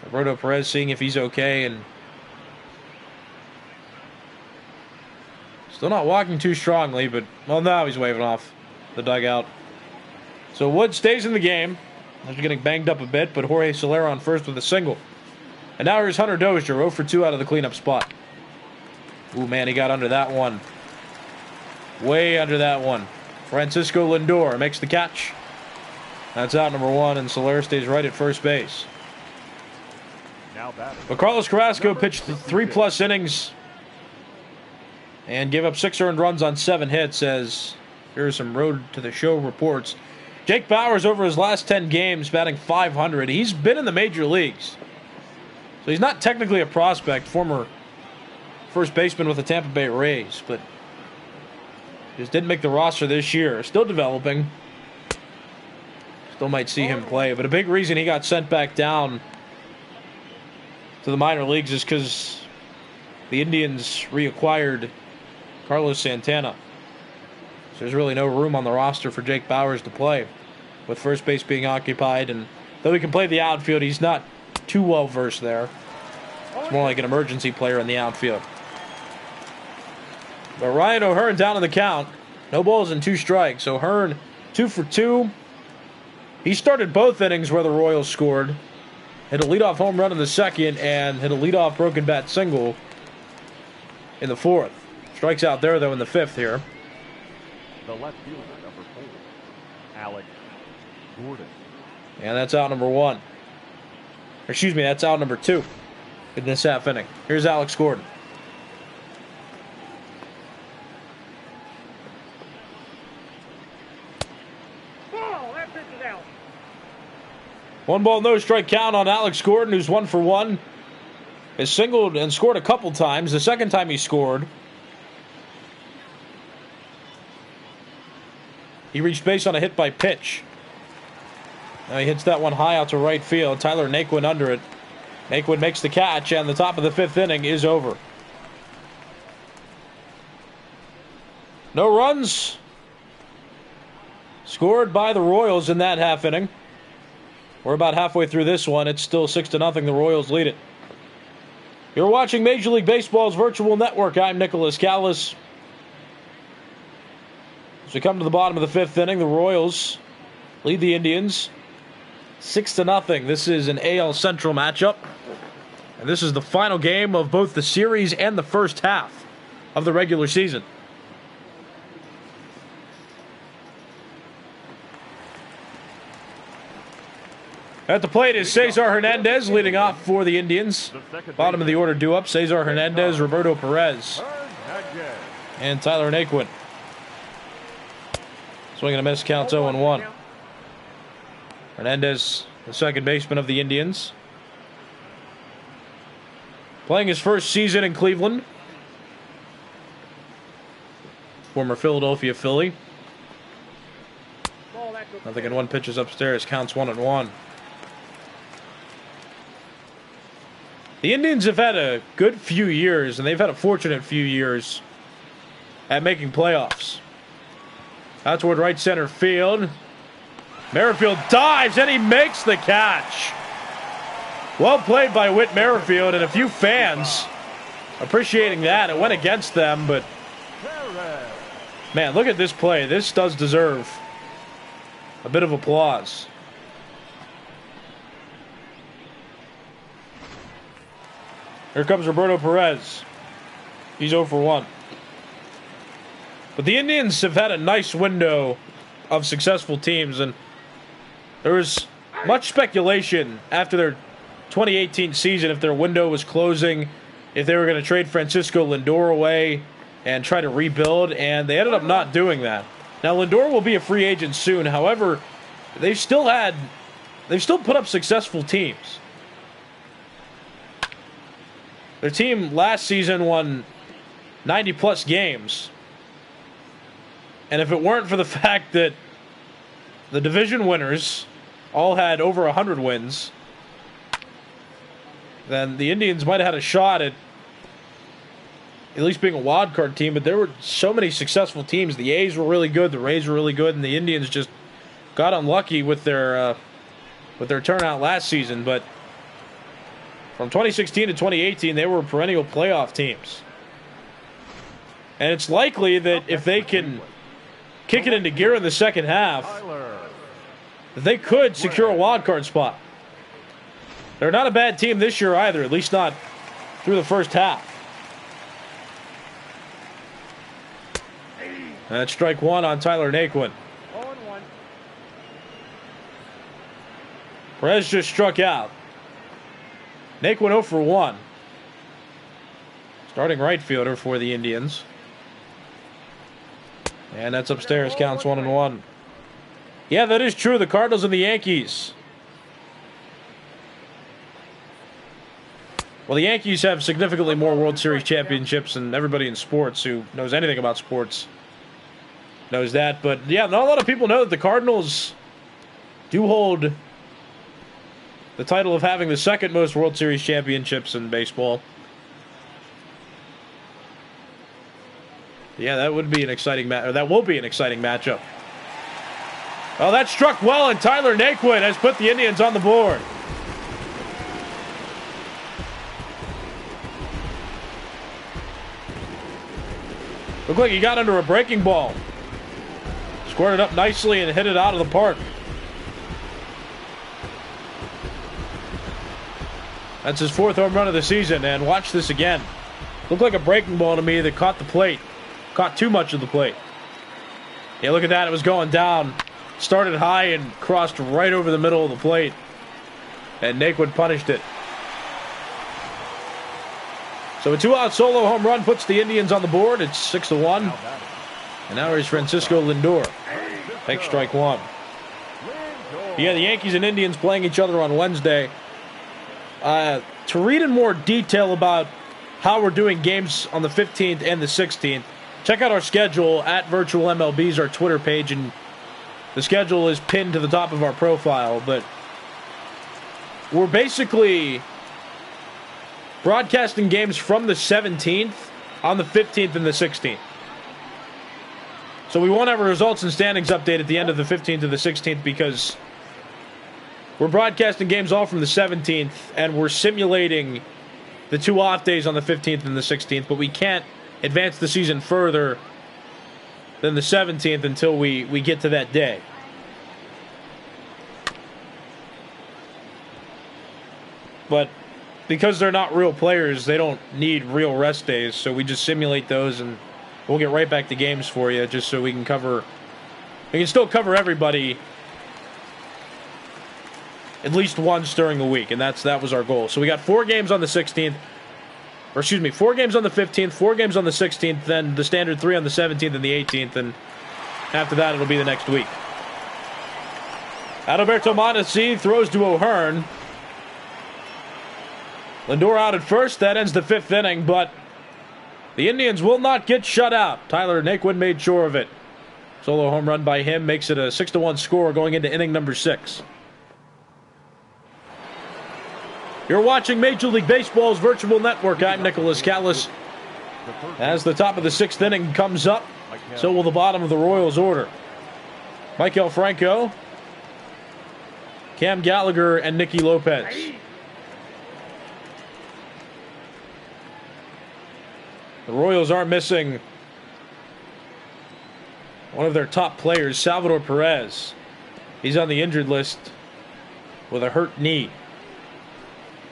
Roberto Perez seeing if he's okay, and still not walking too strongly, but, well, now he's waving off the dugout. So Wood stays in the game. He's getting banged up a bit, but Jorge Soler on first with a single. And now here's Hunter Dozier, 0 for 2 out of the cleanup spot. Ooh, man, he got under that one. Way under that one. Francisco Lindor makes the catch. That's out number 1, and Soler stays right at first base. But Carlos Carrasco pitched 3+ innings and gave up 6 earned runs on 7 hits, as here are some Road to the Show reports. Jake Bauers, over his last 10 games, batting .500. He's been in the major leagues, so he's not technically a prospect, former first baseman with the Tampa Bay Rays, but just didn't make the roster this year. Still developing. Still might see him play, but a big reason he got sent back down to the minor leagues is because the Indians reacquired Carlos Santana. So there's really no room on the roster for Jake Bauers to play, with first base being occupied. And though he can play the outfield, he's not too well versed there. It's more like an emergency player in the outfield. But Ryan O'Hearn down in the count. No balls and 2 strikes. O'Hearn 2 for 2. He started both innings where the Royals scored. Hit a leadoff home run in the second and hit a leadoff broken bat single in the fourth. Strikes out there, though, in the fifth here. The left fielder, number 4, Alex Gordon. And that's out number 1. Or, excuse me, that's out number 2 in this half inning. Here's Alex Gordon. That pitch is out. 1 ball, no strike count on Alex Gordon, who's 1 for 1. Has singled and scored a couple times. The second time he scored He reached base on a hit by pitch. Now he hits that one high out to right field. Tyler Naquin under it. Naquin makes the catch, and the top of the 5th inning is over. No runs scored by the Royals in that half inning. We're about halfway through this one. It's still 6-0. The Royals lead it. You're watching Major League Baseball's virtual network. I'm Nicholas Callis. As we come to the bottom of the 5th inning, the Royals lead the Indians 6-0. This is an AL Central matchup. And this is the final game of both the series and the first half of the regular season. At the plate is Cesar Hernandez leading off for the Indians. Bottom of the order due up, Cesar Hernandez, Roberto Perez, and Tyler Naquin. Swing and a miss, counts 0-1. Hernandez, the second baseman of the Indians. Playing his first season in Cleveland. Former Philadelphia Philly. Nothing in one, pitches upstairs, counts 1-1. The Indians have had a good few years, and they've had a fortunate few years at making playoffs. Out toward right center field. Merrifield dives, and he makes the catch. Well played by Whit Merrifield, and a few fans appreciating that. It went against them, but man, look at this play. This does deserve a bit of applause. Here comes Roberto Perez. He's 0 for 1. But the Indians have had a nice window of successful teams, and there was much speculation after their 2018 season if their window was closing, if they were going to trade Francisco Lindor away and try to rebuild, and they ended up not doing that. Now, Lindor will be a free agent soon. However, they've still put up successful teams. Their team last season won 90-plus games. And if it weren't for the fact that the division winners all had over 100 wins, then the Indians might have had a shot at least being a wild card team. But there were so many successful teams. The A's were really good, the Rays were really good, and the Indians just got unlucky with their turnout last season. But from 2016 to 2018, they were perennial playoff teams. And it's likely that if they can kick it into gear in the second half, they could secure a wild card spot. They're not a bad team this year either, at least not through the first half. That's strike one on Tyler Naquin. Perez just struck out. Naquin 0 for 1. Starting right fielder for the Indians. And that's upstairs, counts 1-1. Yeah, that is true. The Cardinals and the Yankees. Well, the Yankees have significantly more World Series championships than everybody in sports who knows anything about sports knows that. But yeah, not a lot of people know that the Cardinals do hold the title of having the second most World Series championships in baseball. Yeah, that would be an exciting that will be an exciting matchup. Well, that struck well, and Tyler Naquin has put the Indians on the board. Looked like he got under a breaking ball. Squared it up nicely and hit it out of the park. That's his 4th home run of the season, and watch this again. Looked like a breaking ball to me that caught the plate. Caught too much of the plate. Yeah, look at that. It was going down. Started high and crossed right over the middle of the plate. And Naquin punished it. So a 2-out solo home run puts the Indians on the board. It's 6-1. And now here's Francisco Lindor. Take strike one. Yeah, the Yankees and Indians playing each other on Wednesday. To read in more detail about how we're doing games on the 15th and the 16th, check out our schedule at Virtual MLB's, our Twitter page, and The schedule is pinned to the top of our profile, but we're basically broadcasting games from the 17th on the 15th and the 16th. So we won't have a results and standings update at the end of the 15th to the 16th because we're broadcasting games all from the 17th, and we're simulating the 2 off days on the 15th and the 16th, but we can't advance the season further than the 17th until we get to that day. But because they're not real players, they don't need real rest days, so we just simulate those, and we'll get right back to games for you just so we can still cover everybody at least once during the week, and that was our goal. So we got 4 games on the 16th, 4 games on the 15th, 4 games on the 16th, then the standard 3 on the 17th and the 18th, and after that it'll be the next week. Adalberto Mondesi throws to O'Hearn. Lindor out at first. That ends the 5th inning, but the Indians will not get shut out. Tyler Naquin made sure of it. Solo home run by him makes it a 6-1 score going into inning number 6. You're watching Major League Baseball's virtual network. I'm Nicholas Callis. As the top of the 6th inning comes up, so will the bottom of the Royals order. Maikel Franco, Cam Gallagher, and Nicky Lopez. The Royals are missing one of their top players, Salvador Perez. He's on the injured list with a hurt knee.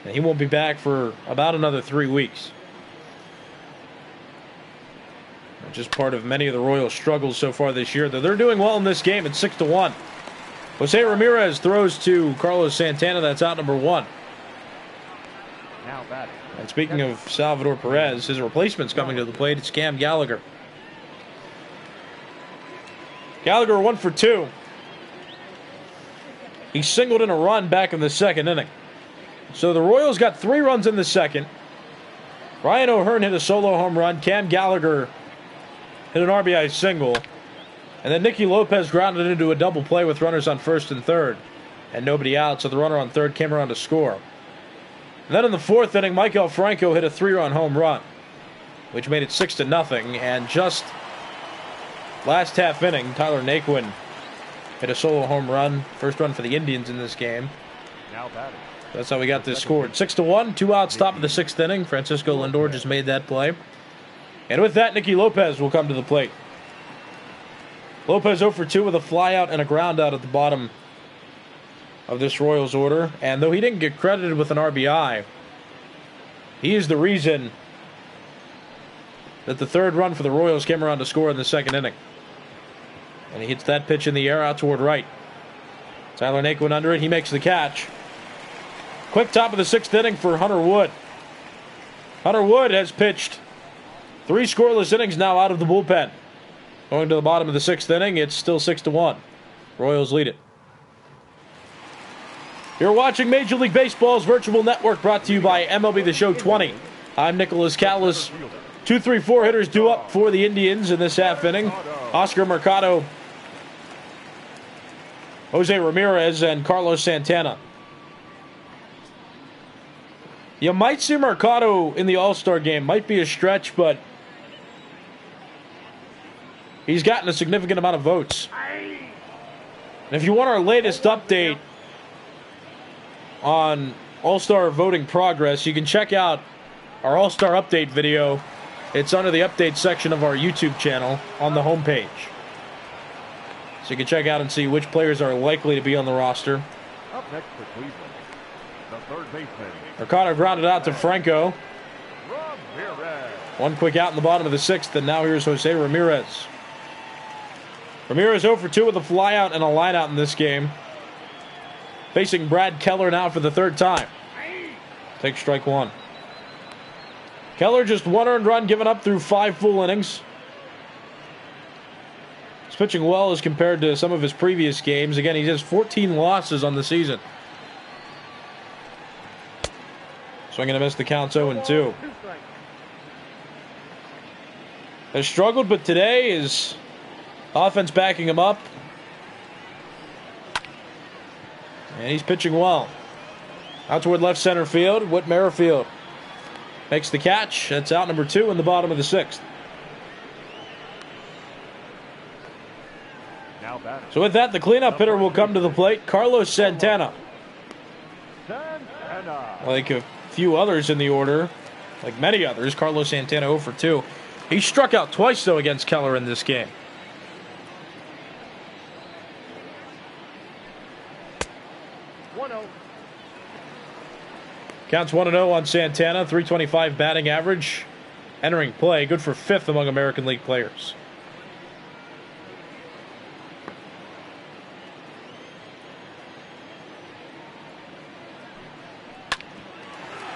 And he won't be back for about another 3 weeks. Just part of many of the Royals' struggles so far this year. They're doing well in this game at 6-1. Jose Ramirez throws to Carlos Santana. That's out number 1. Now batting. And speaking of Salvador Perez, his replacement's coming to the plate. It's Cam Gallagher. Gallagher 1 for 2. He singled in a run back in the 2nd inning. So the Royals got 3 runs in the 2nd. Ryan O'Hearn hit a solo home run. Cam Gallagher hit an RBI single. And then Nicky Lopez grounded into a double play with runners on 1st and 3rd. And nobody out, so the runner on 3rd came around to score. And then in the 4th inning, Maikel Franco hit a 3-run home run, which made it 6-0. And just last half inning, Tyler Naquin hit a solo home run. First run for the Indians in this game. Now batting. That's how we got this scored. 6-1, 2 outs, top of the 6th inning. Francisco Lindor just made that play. And with that, Nicky Lopez will come to the plate. Lopez 0 for 2 with a flyout and a ground out at the bottom of this Royals order. And though he didn't get credited with an RBI, he is the reason that the 3rd run for the Royals came around to score in the 2nd inning. And he hits that pitch in the air out toward right. Tyler Naquin under it. He makes the catch. Quick top of the 6th inning for Hunter Wood. Hunter Wood has pitched 3 scoreless innings now out of the bullpen. Going to the bottom of the 6th inning, it's still 6-1. Royals lead it. You're watching Major League Baseball's virtual network brought to you by MLB The Show 20. I'm Nicholas Callis. 2, 3, 4 hitters due up for the Indians in this half inning. Oscar Mercado, Jose Ramirez, and Carlos Santana. You might see Mercado in the All-Star game. Might be a stretch, but he's gotten a significant amount of votes. And if you want our latest update on All-Star voting progress, you can check out our All-Star update video. It's under the update section of our YouTube channel on the homepage. So you can check out and see which players are likely to be on the roster. Up next for Cleveland, the 3rd baseman, Mercado grounded out to Franco. Ramirez. 1 quick out in the bottom of the 6th, and now here's Jose Ramirez. Ramirez 0 for 2 with a flyout and a lineout in this game. Facing Brad Keller now for the 3rd time. Take strike 1. Keller just 1 earned run given up through 5 full innings. He's pitching well as compared to some of his previous games. Again, he has 14 losses on the season. Swinging and a miss, the count's 0-2. Has struggled, but today is offense backing him up. And he's pitching well. Out toward left center field. Whit Merrifield makes the catch. That's out number 2 in the bottom of the 6th. Now batting. So with that, the cleanup hitter will come to the plate, Carlos Santana. Santana. Like a few others in the order, like many others, Carlos Santana 0 for 2. He struck out twice, though, against Keller in this game. Counts 1-0 on Santana, 325 batting average. Entering play, good for 5th among American League players.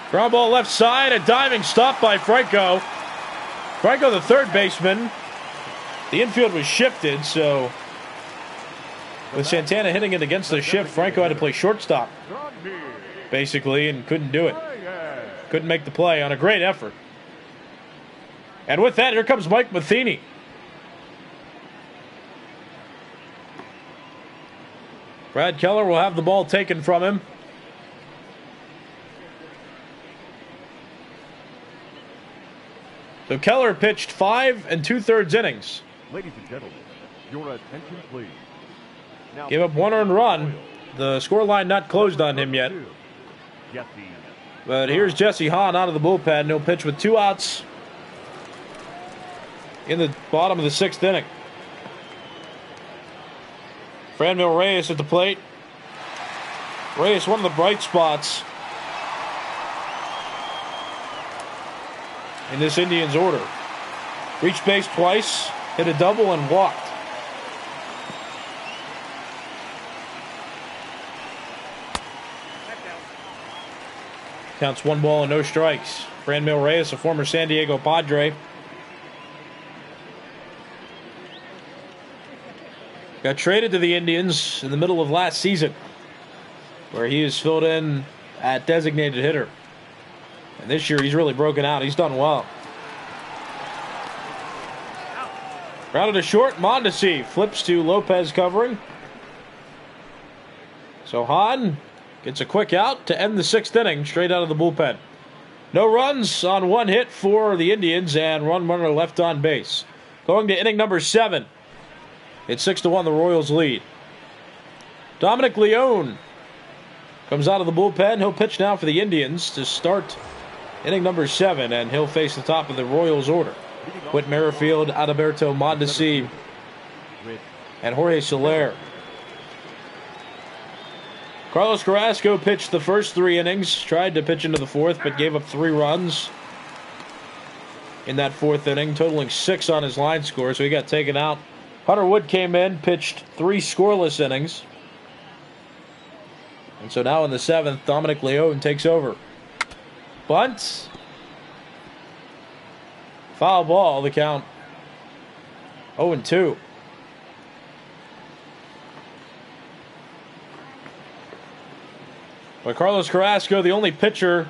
Ground ball left side, a diving stop by Franco. Franco, the third baseman. The infield was shifted, so with Santana hitting it against the shift, Franco had to play shortstop, basically, and couldn't do it. Couldn't make the play on a great effort. And with that, here comes Mike Matheny. Brad Keller will have the ball taken from him. So Keller pitched 5 2/3 innings. Ladies and gentlemen, your attention please. Now, Gave up 1 earned run. The scoreline not closed on him yet. Jesse. But here's Jesse Hahn out of the bullpen. He'll pitch with 2 outs in the bottom of the 6th inning. Franmil Reyes at the plate. Reyes, one of the bright spots in this Indians order. Reached base twice, hit a double, and walked. Counts 1 ball and no strikes. Franmil Reyes, a former San Diego Padre. Got traded to the Indians in the middle of last season, where he is filled in at designated hitter. And this year he's really broken out. He's done well. Grounded to short. Mondesi flips to Lopez covering. So Hahn gets a quick out to end the 6th inning straight out of the bullpen. No runs on 1 hit for the Indians and 1 runner left on base. Going to inning number 7. It's 6-1 the Royals lead. Dominic Leone comes out of the bullpen. He'll pitch now for the Indians to start inning number 7, and he'll face the top of the Royals order. Whit Merrifield, Adalberto Mondesi, and Jorge Soler. Carlos Carrasco pitched the first 3 innings, tried to pitch into the 4th, but gave up 3 runs in that 4th inning, totaling 6 on his line score, so he got taken out. Hunter Wood came in, pitched 3 scoreless innings. And so now in the 7th, Dominic Leone takes over. Bunt. Foul ball, the count 0-2. But Carlos Carrasco, the only pitcher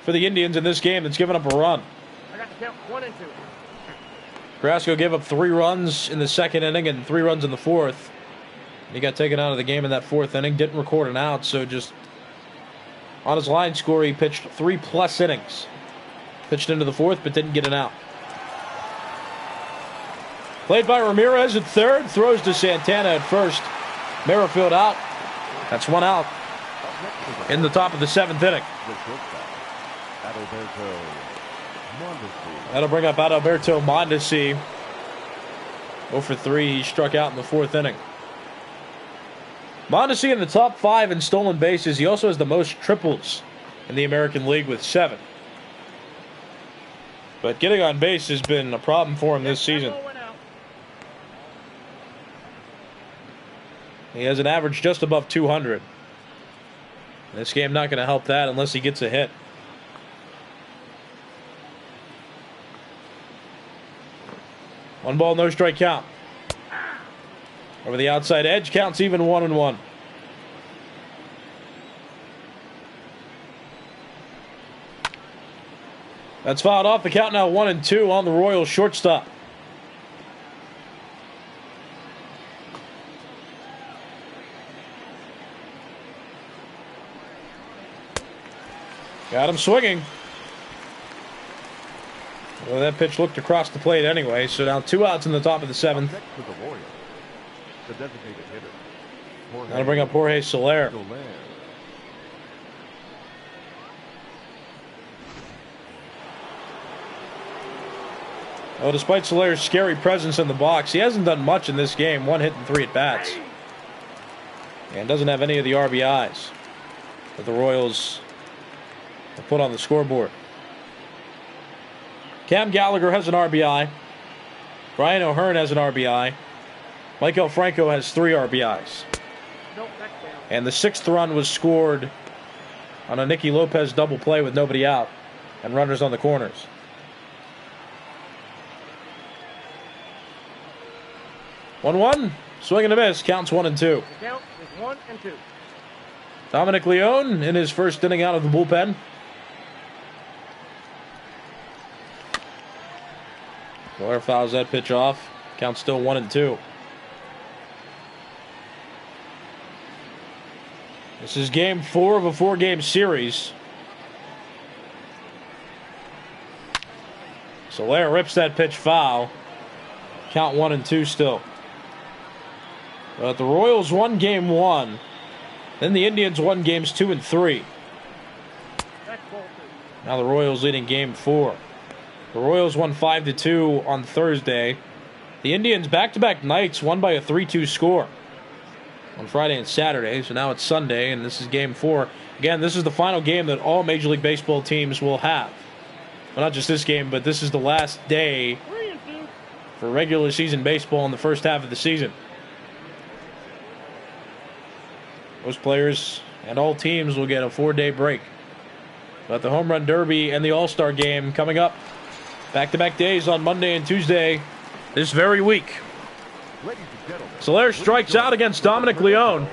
for the Indians in this game that's given up a run. I got to count 1 and 2. Carrasco gave up 3 runs in the 2nd inning and 3 runs in the 4th. He got taken out of the game in that 4th inning, didn't record an out, so just on his line score, he pitched 3+ innings. Pitched into the 4th, but didn't get an out. Played by Ramirez at 3rd, throws to Santana at 1st. Merrifield out. That's 1 out in the top of the 7th inning. That'll bring up Adalberto Mondesi. 0 for 3, he struck out in the 4th inning. Mondesi in the top 5 in stolen bases. He also has the most triples in the American League with 7. But getting on base has been a problem for him this season. He has an average just above 200. This game not going to help that unless he gets a hit. One ball, no strike count. Over the outside edge, counts even 1-1. That's fouled off. The count now 1-2 on the Royals shortstop. Got him swinging. Well, that pitch looked across the plate anyway, so now 2 outs in the top of the 7th. Next to the Royals, the designated hitter. That'll bring up Jorge Soler. Well, despite Soler's scary presence in the box, he hasn't done much in this game. 1 hit and 3 at-bats. And doesn't have any of the RBIs that the Royals have put on the scoreboard. Cam Gallagher has an RBI. Brian O'Hearn has an RBI. Michael Franco has 3 RBIs. And the 6th run was scored on a Nicky Lopez double play with nobody out and runners on the corners. One, swing and a miss. Counts 1 and 2. Count is 1 and 2. Dominic Leone in his first inning out of the bullpen. Soler fouls that pitch off. Counts still 1 and 2. This is game 4 of a 4-game series. Soler rips that pitch foul. Count 1 and 2 still. But the Royals won game 1. Then the Indians won games 2 and 3. Now the Royals leading game 4. The Royals won 5-2 on Thursday. The Indians back-to-back nights won by a 3-2 score on Friday and Saturday. So now it's Sunday, and this is game 4. Again, this is the final game that all Major League Baseball teams will have. Well, not just this game, but this is the last day for regular season baseball in the first half of the season. Most players and all teams will get a 4-day break. But the Home Run Derby and the All-Star Game coming up. Back-to-back days on Monday and Tuesday this very week. Soler strikes out against Dominic Leone.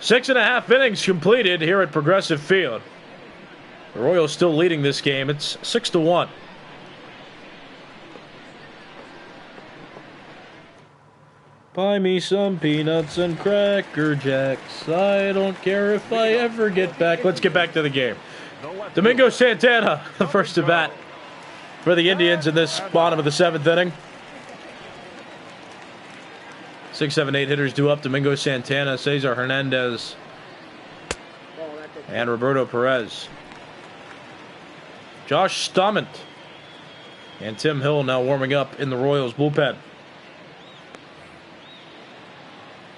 6.5 innings completed here at Progressive Field. The Royals still leading this game. It's 6-1. Buy me some peanuts and Cracker Jacks. I don't care if I ever get back. Let's get back to the game. Domingo Santana, the first at bat for the Indians in this bottom of the 7th inning. 6, 7, 8 hitters due up. Domingo Santana, Cesar Hernandez, and Roberto Perez. Josh Stommant and Tim Hill now warming up in the Royals bullpen.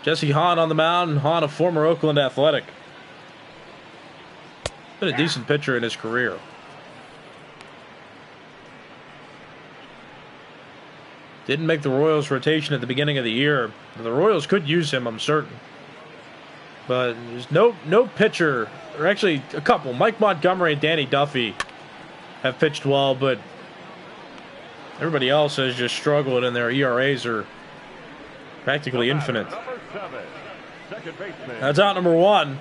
Jesse Hahn on the mound. Hahn, a former Oakland Athletic. Been a decent pitcher in his career. Didn't make the Royals rotation at the beginning of the year. The Royals could use him, I'm certain. But there's no pitcher, or actually a couple. Mike Montgomery and Danny Duffy have pitched well, but everybody else has just struggled, and their ERAs are practically infinite. That's out number 1.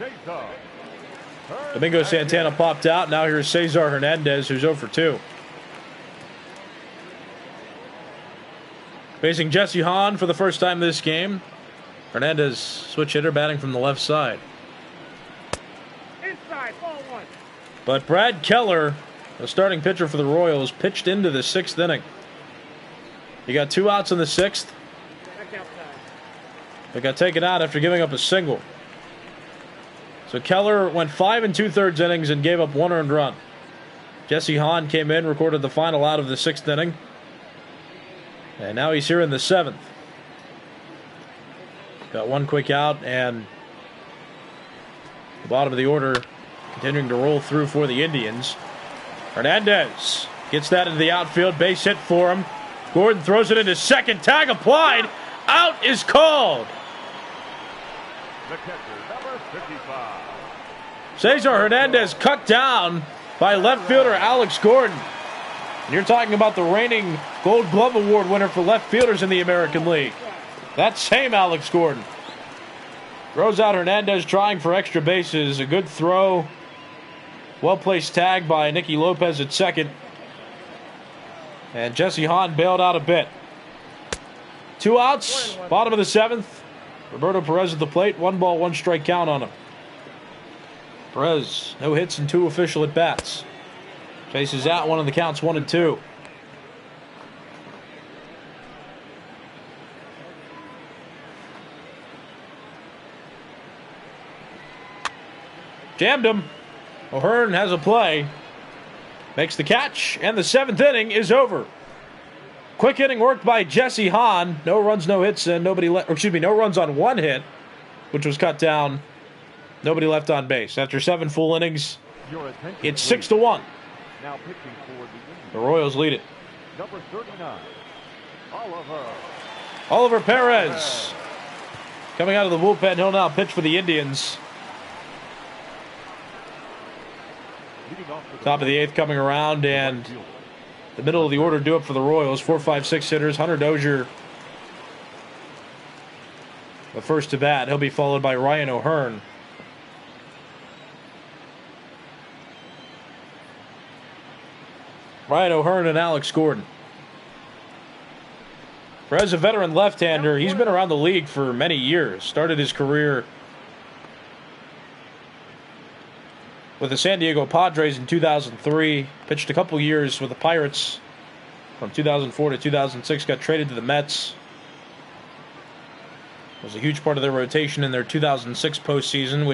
Domingo Santana popped out. Now here's Cesar Hernandez, who's 0 for 2. Facing Jesse Hahn for the first time this game. Hernandez, switch hitter, batting from the left side. Inside, ball 1. But Brad Keller, the starting pitcher for the Royals, pitched into the 6th inning. He got 2 outs in the 6th. But got taken out after giving up a single. So Keller went 5 2/3 innings and gave up 1 earned run. Jesse Hahn came in, recorded the final out of the 6th inning. And now he's here in the 7th. Got 1 quick out, and the bottom of the order continuing to roll through for the Indians. Hernandez gets that into the outfield, base hit for him. Gordon throws it into second, tag applied. Out is called. The catcher, number 55. Cesar Hernandez cut down by left fielder Alex Gordon. And you're talking about the reigning Gold Glove Award winner for left fielders in the American League. That same Alex Gordon. Throws out Hernandez trying for extra bases. A good throw. Well-placed tag by Nicky Lopez at second. And Jesse Hahn bailed out a bit. 2 outs, bottom of the 7th. Roberto Perez at the plate. 1 ball, 1 strike count on him. Perez, no hits and 2 official at bats. Chases out one of the counts, 1-2. Jammed him. O'Hearn has a play. Makes the catch, and the 7th inning is over. Quick inning work by Jesse Hahn. No runs, no hits, and no runs on 1 hit, which was cut down. Nobody left on base. After 7 full innings, it's 6-1. Now pitching for The Royals lead it. number 39, Oliver Perez. Coming out of the bullpen, he'll now pitch for the Indians. Top of the 8th coming around, and the middle of the order due up for the Royals. 4, 5, 6 hitters. Hunter Dozier, the first to bat. He'll be followed by Ryan O'Hearn. Ryan O'Hearn and Alex Gordon. Perez, a veteran left-hander. He's been around the league for many years. Started his career with the San Diego Padres in 2003. Pitched a couple years with the Pirates from 2004 to 2006. Got traded to the Mets. Was a huge part of their rotation in their 2006 postseason,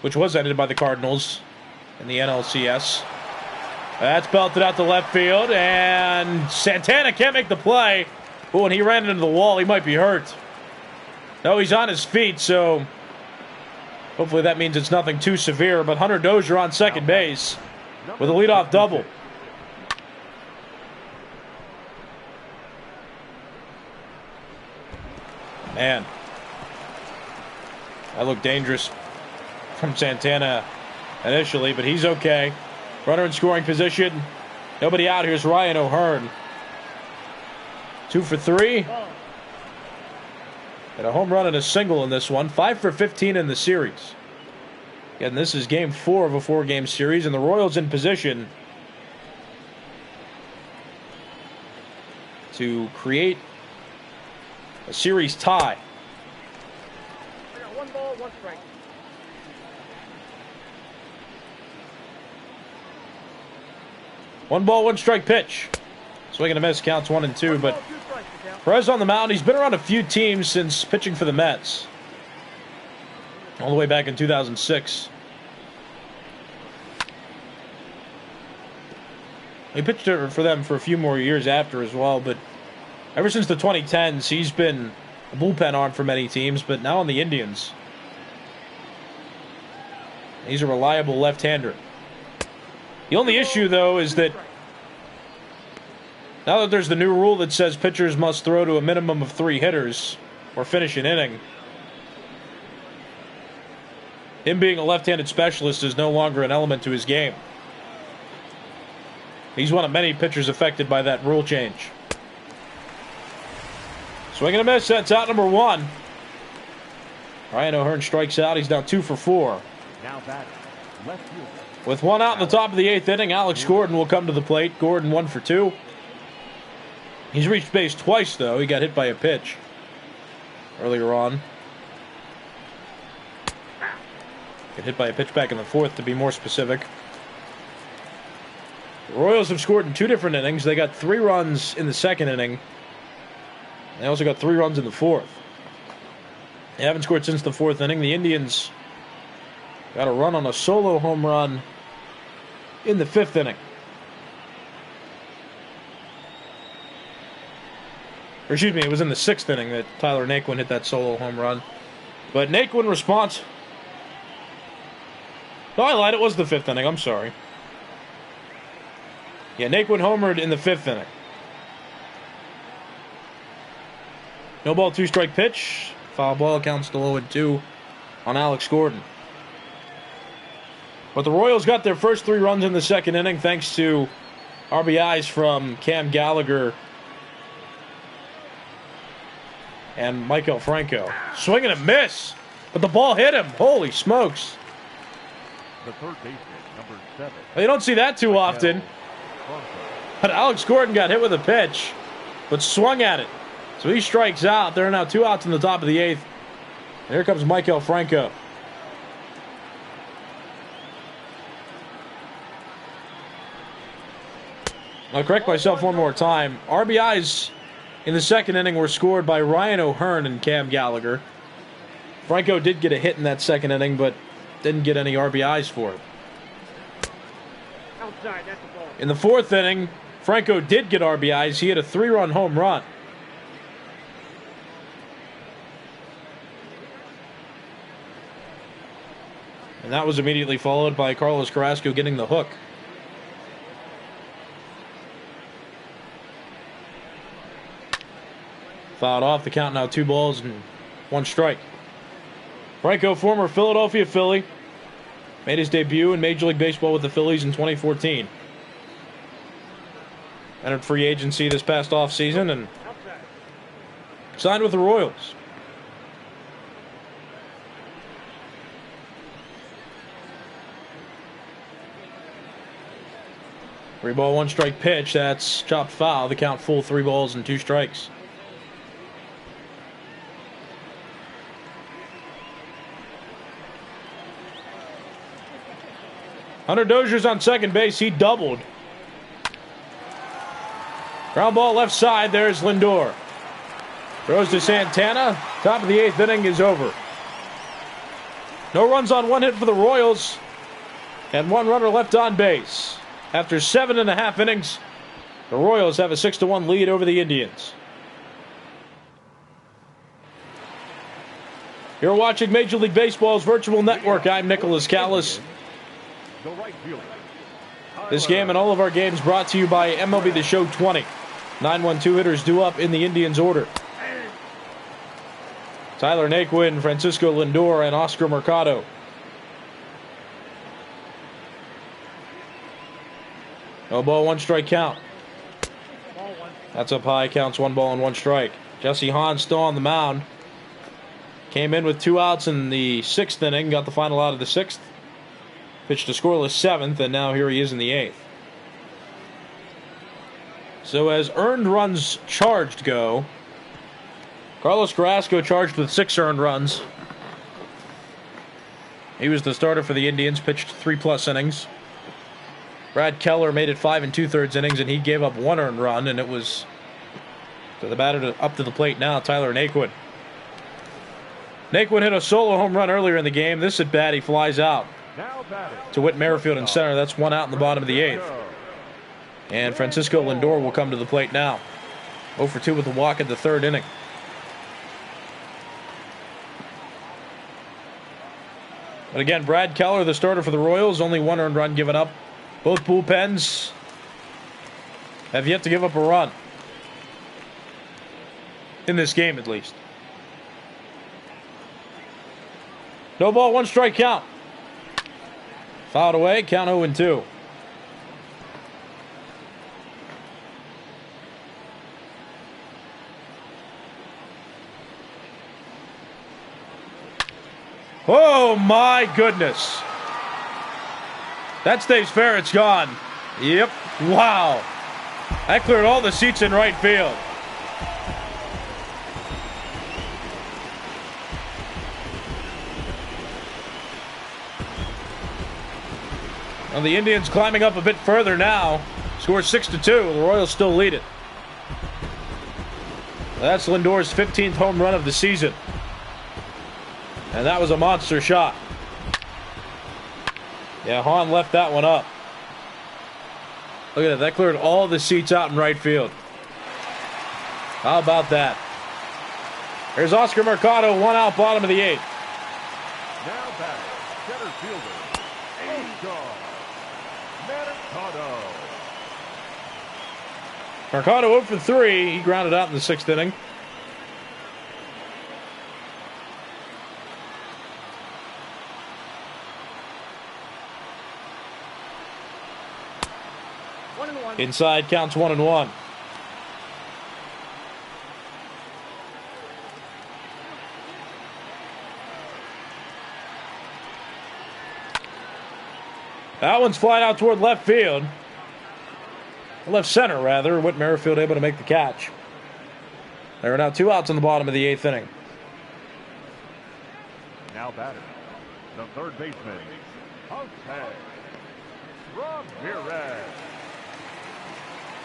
which was ended by the Cardinals in the NLCS. That's belted out to left field, and Santana can't make the play. But when he ran into the wall, he might be hurt. No, he's on his feet, so hopefully that means it's nothing too severe. But Hunter Dozier on second base with a leadoff double. Man, that looked dangerous from Santana initially, but he's okay. Runner in scoring position. Nobody out. Here's Ryan O'Hearn. 2 for 3. And a home run and a single in this one. 5 for 15 in the series. Again, this is game 4 of a 4-game series, and the Royals in position to create a series tie. I got 1 ball, 1 strike. One ball, 1 strike pitch. Swing and a miss, counts 1-2. But 2 strikes to count. Perez on the mound. He's been around a few teams since pitching for the Mets, all the way back in 2006. He pitched for them for a few more years after as well, but ever since the 2010s, he's been a bullpen arm for many teams, but now on the Indians. He's a reliable left-hander. The only issue, though, is that now that there's the new rule that says pitchers must throw to a minimum of 3 hitters or finish an inning, him being a left-handed specialist is no longer an element to his game. He's one of many pitchers affected by that rule change. Swing and a miss. That's out number 1. Ryan O'Hearn strikes out. He's now 2 for 4. Now back left field. With 1 out in the top of the 8th inning, Alex Gordon will come to the plate. Gordon 1 for 2. He's reached base twice, though. He got hit by a pitch earlier on. Got hit by a pitch back in the 4th, to be more specific. The Royals have scored in 2 different innings. They got 3 runs in the 2nd inning. They also got 3 runs in the 4th. They haven't scored since the 4th inning. The Indians got a run on a solo home run in the 5th inning. Or excuse me, it was in the 6th inning that Tyler Naquin hit that solo home run. But Naquin response. No, I lied. It was the 5th inning. I'm sorry. Yeah, Naquin homered in the 5th inning. No ball, 2 strike pitch. Foul ball, counts to 0-2 on Alex Gordon. But the Royals got their first 3 runs in the 2nd inning thanks to RBIs from Cam Gallagher and Michael Franco. Swing and a miss, but the ball hit him. Holy smokes. The third baseman, number 7. Well, you don't see that too often. But Alex Gordon got hit with a pitch, but swung at it. So he strikes out. There are now 2 outs in the top of the 8th. And here comes Michael Franco. I'll correct myself one more time. RBIs in the second inning were scored by Ryan O'Hearn and Cam Gallagher. Franco did get a hit in that second inning, but didn't get any RBIs for it. Outside, that's the ball. In the fourth inning, Franco did get RBIs. He had a 3-run home run. And that was immediately followed by Carlos Carrasco getting the hook. Fouled off, the count now 2 balls and 1 strike. Franco, former Philadelphia Philly, made his debut in Major League Baseball with the Phillies in 2014. Entered free agency this past offseason and signed with the Royals. Three ball, 1 strike pitch. That's chopped foul. The count full, 3 balls and 2 strikes. Hunter Dozier's on second base. He doubled. Ground ball left side. There's Lindor. Throws to Santana. Top of the 8th inning is over. No runs on 1 hit for the Royals. And 1 runner left on base. After 7.5 innings, the Royals have a 6-1 lead over the Indians. You're watching Major League Baseball's virtual network. I'm Nicholas Callis. The right fielder. This game and all of our games brought to you by MLB The Show 20. 9-1-2 hitters due up in the Indians order. Tyler Naquin, Francisco Lindor, and Oscar Mercado. No ball, 1 strike count. That's up high, counts 1 ball and 1 strike. Jesse Hahn still on the mound. Came in with 2 outs in the 6th inning, got the final out of the 6th. Pitched a scoreless 7th, and now here he is in the 8th. So as earned runs charged go, Carlos Carrasco charged with 6 earned runs. He was the starter for the Indians, pitched 3+ innings. Brad Keller made it 5 2/3 innings, and he gave up 1 earned run, and it was to the batter up to the plate now, Tyler Naquin. Naquin hit a solo home run earlier in the game. This at bat, he flies out to Whit Merrifield in center. That's 1 out in the bottom of the 8th. And Francisco Lindor will come to the plate now. 0 for 2 with a walk in the 3rd inning. But again, Brad Keller, the starter for the Royals, only 1 earned run given up. Both bullpens have yet to give up a run. In this game, at least. No ball, 1 strike count. Fouled away, count 0-2. Oh, my goodness. That stays fair. It's gone. Yep. Wow. That cleared all the seats in right field. Well, the Indians climbing up a bit further now. Score 6-2. The Royals still lead it. That's Lindor's 15th home run of the season. And that was a monster shot. Yeah, Hahn left that one up. Look at that. That cleared all the seats out in right field. How about that? Here's Oscar Mercado, 1 out, bottom of the 8th. Now back, center fielder, Oscar Mercado. Mercado 0 for 3. He grounded out in the 6th inning. Inside, counts 1-1. That one's flying out toward left field. Left center, rather. Whit Merrifield able to make the catch. There are now 2 outs in the bottom of the 8th inning. Now batter, the third baseman, Jose Ramirez.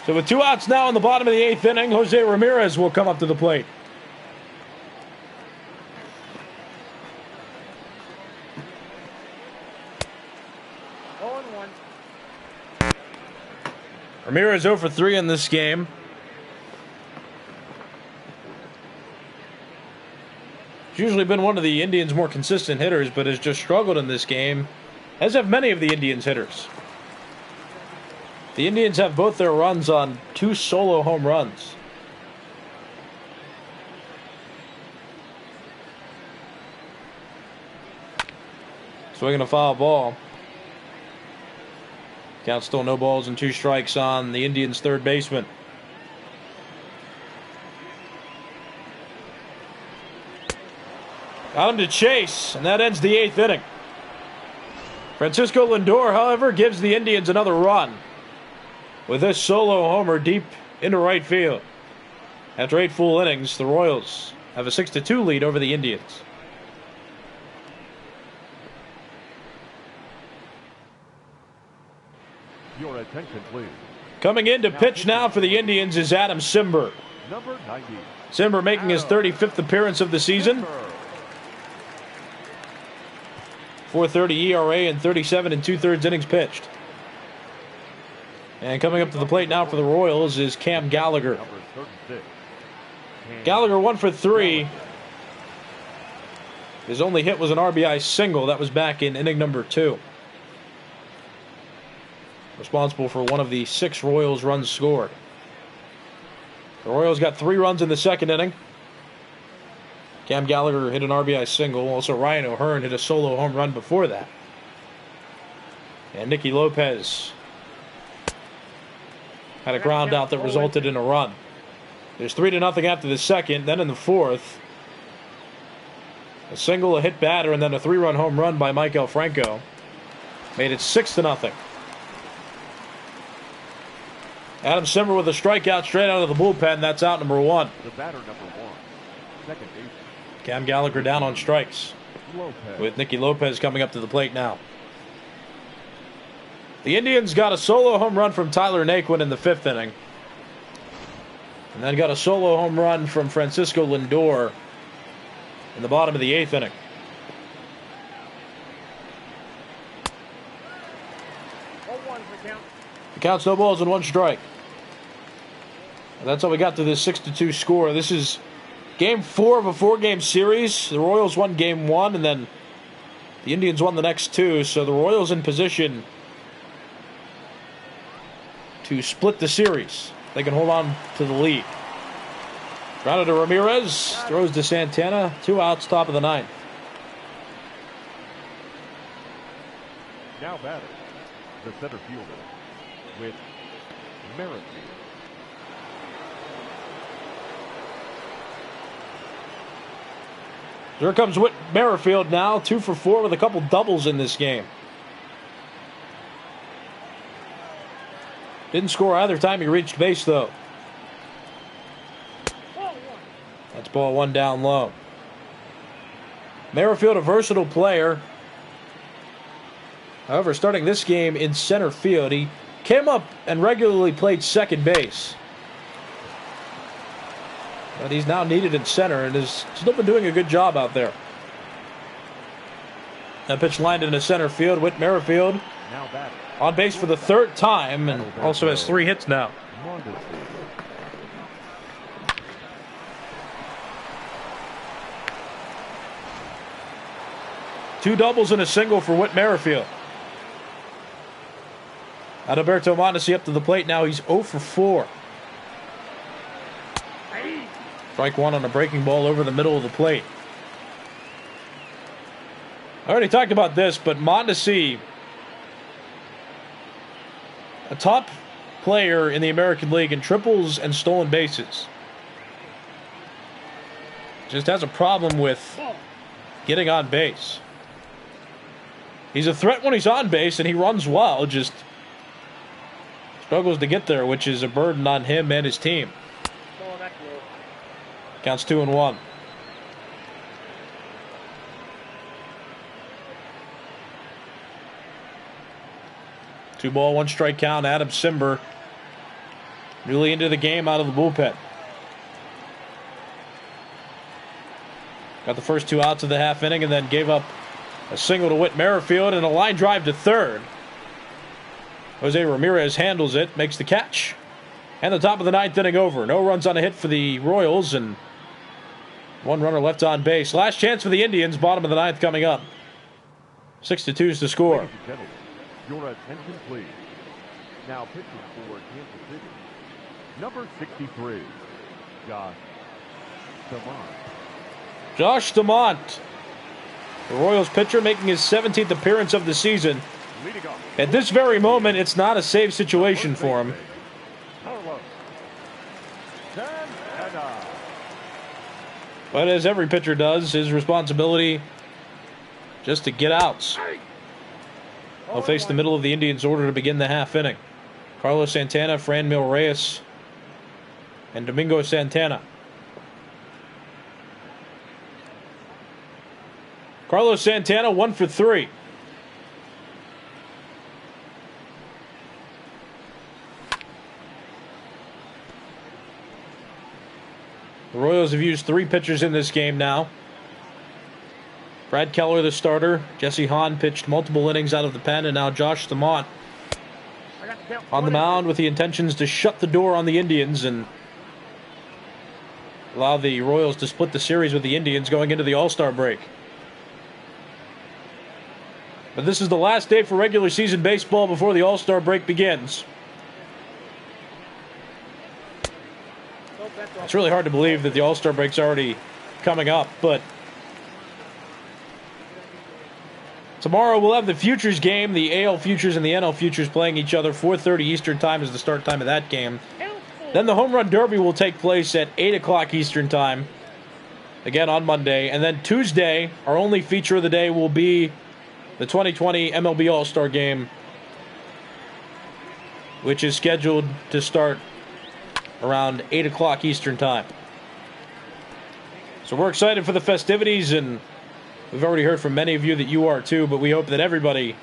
So with 2 outs now in the bottom of the 8th inning, Jose Ramirez will come up to the plate. Ramirez 0 for 3 in this game. He's usually been one of the Indians' more consistent hitters, but has just struggled in this game, as have many of the Indians' hitters. The Indians have both their runs on 2 solo home runs. Swinging a foul ball. Count still no balls and 2 strikes on the Indians' third baseman. Got him to chase, and that ends the 8th inning. Francisco Lindor, however, gives the Indians another run with this solo homer deep into right field. After 8 full innings, the Royals have a 6-2 lead over the Indians. Your attention, please. Coming in to pitch now for the Indians is Adam Cimber. Number 90. Cimber making his 35th appearance of the season. 4.30 ERA and 37 2/3 innings pitched. And coming up to the plate now for the Royals is Cam Gallagher. Number 36. Gallagher 1 for 3. His only hit was an RBI single. That was back in inning number 2. Responsible for one of the 6 Royals runs scored. The Royals got 3 runs in the second inning. Cam Gallagher hit an RBI single. Also, Ryan O'Hearn hit a solo home run before that. And Nicky Lopez had a ground out that resulted in a run. There's 3-0 after the second. Then in the 4th, a single, a hit batter, and then a 3-run home run by Maikel Franco made it 6-0. Adam Cimber with a strikeout straight out of the bullpen. That's out number 1. The batter, number 1. Second base. Cam Gallagher down on strikes, Lopez. with Nicky Lopez coming up to the plate now. The Indians got a solo home run from Tyler Naquin in the 5th inning. And then got a solo home run from Francisco Lindor in the bottom of the 8th inning. The count's no balls and 1 strike. And that's how we got to this 6-2 score. This is game 4 of a 4-game series. The Royals won game 1, and then the Indians won the next 2. So the Royals in position to split the series. They can hold on to the lead. Grounded to Ramirez. Throws to Santana. 2 outs, top of the 9th. Now batter, the center fielder, with Merrifield. Here comes Whit Merrifield now, 2 for 4 with a couple doubles in this game. Didn't score either time he reached base, though. That's ball 1 down low. Merrifield, a versatile player. However, starting this game in center field, he came up and regularly played second base. But he's now needed in center and has still been doing a good job out there. That pitch lined into center field. Whit Merrifield on base for the 3rd time and also has 3 hits now. Two doubles and a single for Whit Merrifield. Adalberto Mondesi up to the plate now. He's 0 for 4. Strike 1 on a breaking ball over the middle of the plate. I already talked about this, but Mondesi, a top player in the American League in triples and stolen bases, just has a problem with getting on base. He's a threat when he's on base and he runs well, just struggles to get there, which is a burden on him and his team. Counts 2-1. Two ball, 1 strike count. Adam Cimber newly into the game out of the bullpen. Got the first 2 outs of the half inning and then gave up a single to Whit Merrifield and a line drive to third. Jose Ramirez handles it, makes the catch. And the top of the 9th inning over. No runs on a hit for the Royals and 1 runner left on base. Last chance for the Indians, bottom of the 9th coming up. 6-2 is the score. Ladies and gentlemen, your attention please. Now pitching for Kansas City, number 63, Josh Damont. Josh Damont, the Royals pitcher, making his 17th appearance of the season. Leading off, At this very moment, it's not a save situation for him. Carlos Santana. But as every pitcher does, his responsibility just to get outs. He'll face the middle of the Indians' order to begin the half inning. Carlos Santana, Franmil Reyes, and Domingo Santana. Carlos Santana, 1 for 3. The Royals have used 3 pitchers in this game now. Brad Keller, the starter. Jesse Hahn pitched multiple innings out of the pen, and now Josh Damont I got the count. on the mound with the intentions to shut the door on the Indians and allow the Royals to split the series with the Indians going into the All-Star break. But this is the last day for regular season baseball before the All-Star break begins. Oh, that's off. It's really hard to believe that the All-Star break's already coming up, but tomorrow we'll have the Futures game, the AL Futures and the NL Futures playing each other. 4:30 Eastern Time is the start time of that game. Then the Home Run Derby will take place at 8 o'clock Eastern Time, again on Monday. And then Tuesday, our only feature of the day will be the 2020 MLB All-Star Game, which is scheduled to start around 8 o'clock Eastern Time. So we're excited for the festivities, and we've already heard from many of you that you are too, but we hope that everybody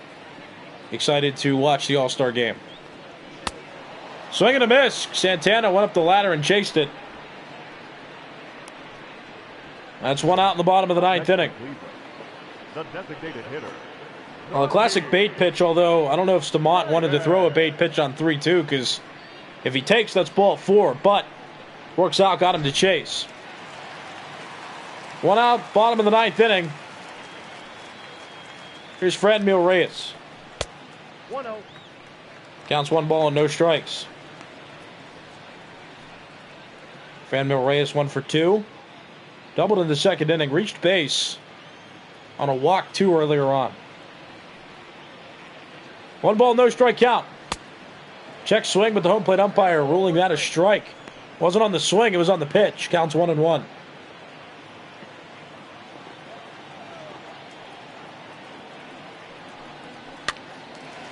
excited to watch the All-Star Game. Swing and a miss. Santana went up the ladder and chased it. That's 1 out in the bottom of the 9th inning. The designated hitter. Well, a classic bait pitch, although I don't know if Stamont wanted to throw a bait pitch on 3-2, because if he takes, that's ball 4, but works out, got him to chase. 1 out, bottom of the 9th inning. Here's Franmil Reyes. 1-0. Counts 1 ball and no strikes. Franmil Reyes 1 for 2. Doubled in the 2nd inning, reached base on a walk 2 earlier on. 1 ball, no strike count. Check swing, but the home plate umpire ruling that a strike. Wasn't on the swing, it was on the pitch. Counts 1-1.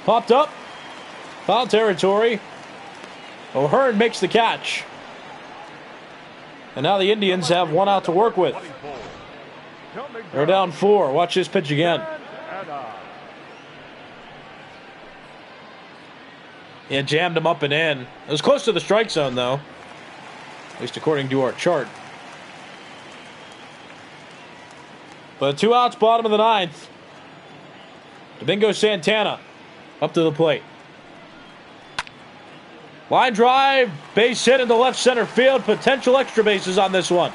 Popped up. Foul territory. O'Hearn makes the catch. And now the Indians have 1 out to work with. They're down 4. Watch this pitch again. Yeah, jammed him up and in. It was close to the strike zone, though. At least according to our chart. But 2 outs, bottom of the 9th. Domingo Santana up to the plate. Line drive, base hit into left center field. Potential extra bases on this one.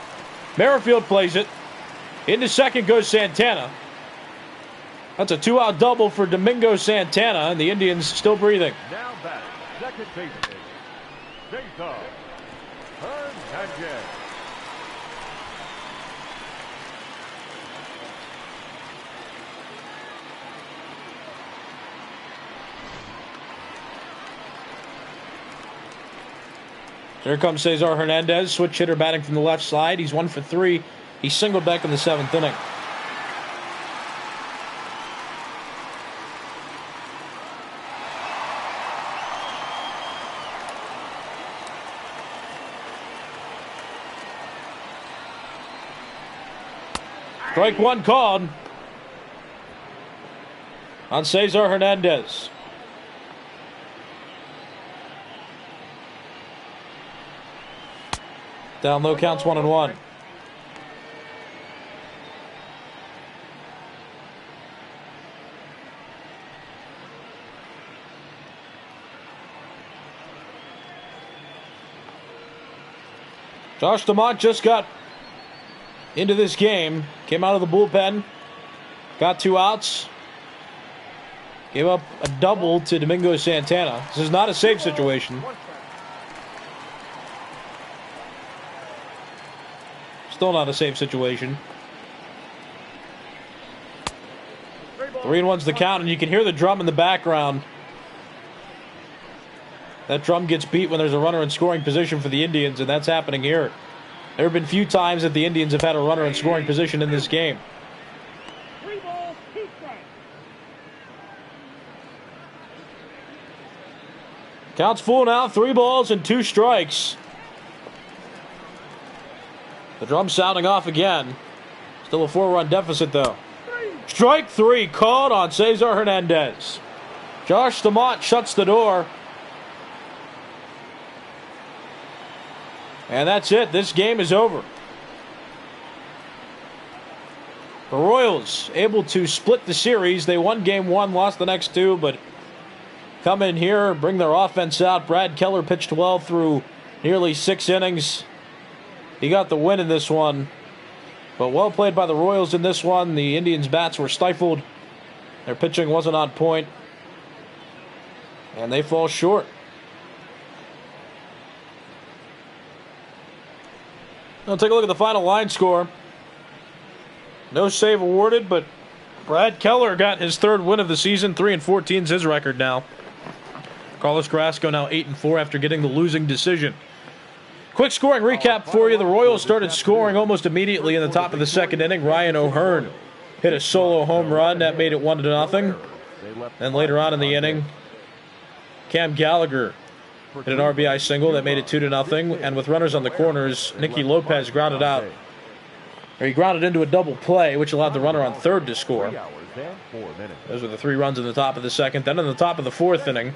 Merrifield plays it. Into second goes Santana. That's a 2-out double for Domingo Santana, and the Indians still breathing. Now back, second baseman, Jason Hernandez. Here comes Cesar Hernandez, switch hitter batting from the left side. He's 1 for 3. He singled back in the 7th inning. Strike 1 called on Cesar Hernandez. Down low, counts 1-1. Josh DeMont just got into this game. Came out of the bullpen. Got 2 outs. Gave up a double to Domingo Santana. This is not a safe situation. Still not a safe situation. 3-1's the count, and you can hear the drum in the background. That drum gets beat when there's a runner in scoring position for the Indians, and that's happening here. There have been few times that the Indians have had a runner in scoring position in this game. 3 balls, 2 strikes. Count's full now, 3 balls and 2 strikes. The drum sounding off again. Still a 4-run deficit, though. Strike 3 called on Cesar Hernandez. Josh DeMont shuts the door. And that's it. This game is over. The Royals able to split the series. They won game 1, lost the next 2, but come in here, bring their offense out. Brad Keller pitched well through nearly 6 innings. He got the win in this one. But well played by the Royals in this one. The Indians' bats were stifled. Their pitching wasn't on point. And they fall short. Now take a look at the final line score. No save awarded, but Brad Keller got his 3rd win of the season. 3-14 is his record now. Carlos Carrasco now 8-4 after getting the losing decision. Quick scoring recap for you. The Royals started scoring almost immediately in the top of the 2nd inning. Ryan O'Hearn hit a solo home run. That made it 1-0. Then later on in the inning, Cam Gallagher hit an RBI single that made it 2-0. And with runners on the corners, Nicky Lopez grounded out. Or he grounded into a double play, which allowed the runner on 3rd to score. Those were the 3 runs in the top of the 2nd. Then in the top of the 4th inning,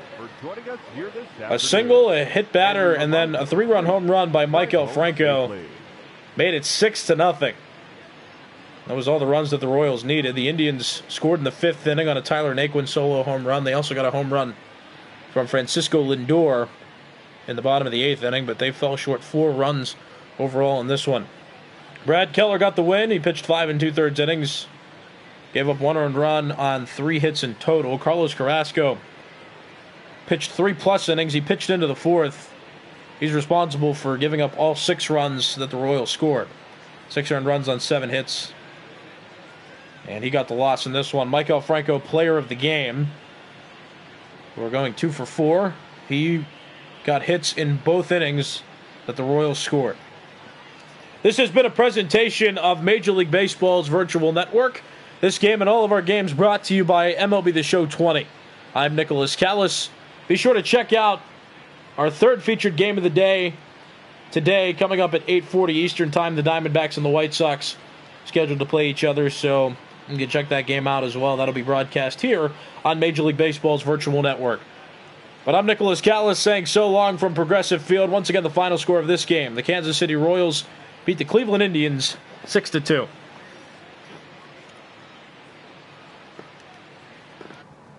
a single, a hit batter, and then a 3-run home run by Maikel Franco made it 6-0. That was all the runs that the Royals needed. The Indians scored in the 5th inning on a Tyler Naquin solo home run. They also got a home run from Francisco Lindor in the bottom of the 8th inning, but they fell short 4 runs overall in this one. Brad Keller got the win. He pitched 5 2/3 innings. Gave up 1 earned run on 3 hits in total. Carlos Carrasco pitched 3+ innings. He pitched into the 4th. He's responsible for giving up all 6 runs that the Royals scored. 6 earned runs on 7 hits. And he got the loss in this one. Maikel Franco, player of the game. We're going 2 for 4. He got hits in both innings that the Royals scored. This has been a presentation of Major League Baseball's virtual network. This game and all of our games brought to you by MLB The Show 20. I'm Nicholas Callis. Be sure to check out our 3rd featured game of the day today, coming up at 8:40 Eastern Time. The Diamondbacks and the White Sox scheduled to play each other, so you can check that game out as well. That'll be broadcast here on Major League Baseball's virtual network. But I'm Nicholas Callis saying so long from Progressive Field. Once again, the final score of this game: the Kansas City Royals beat the Cleveland Indians 6-2.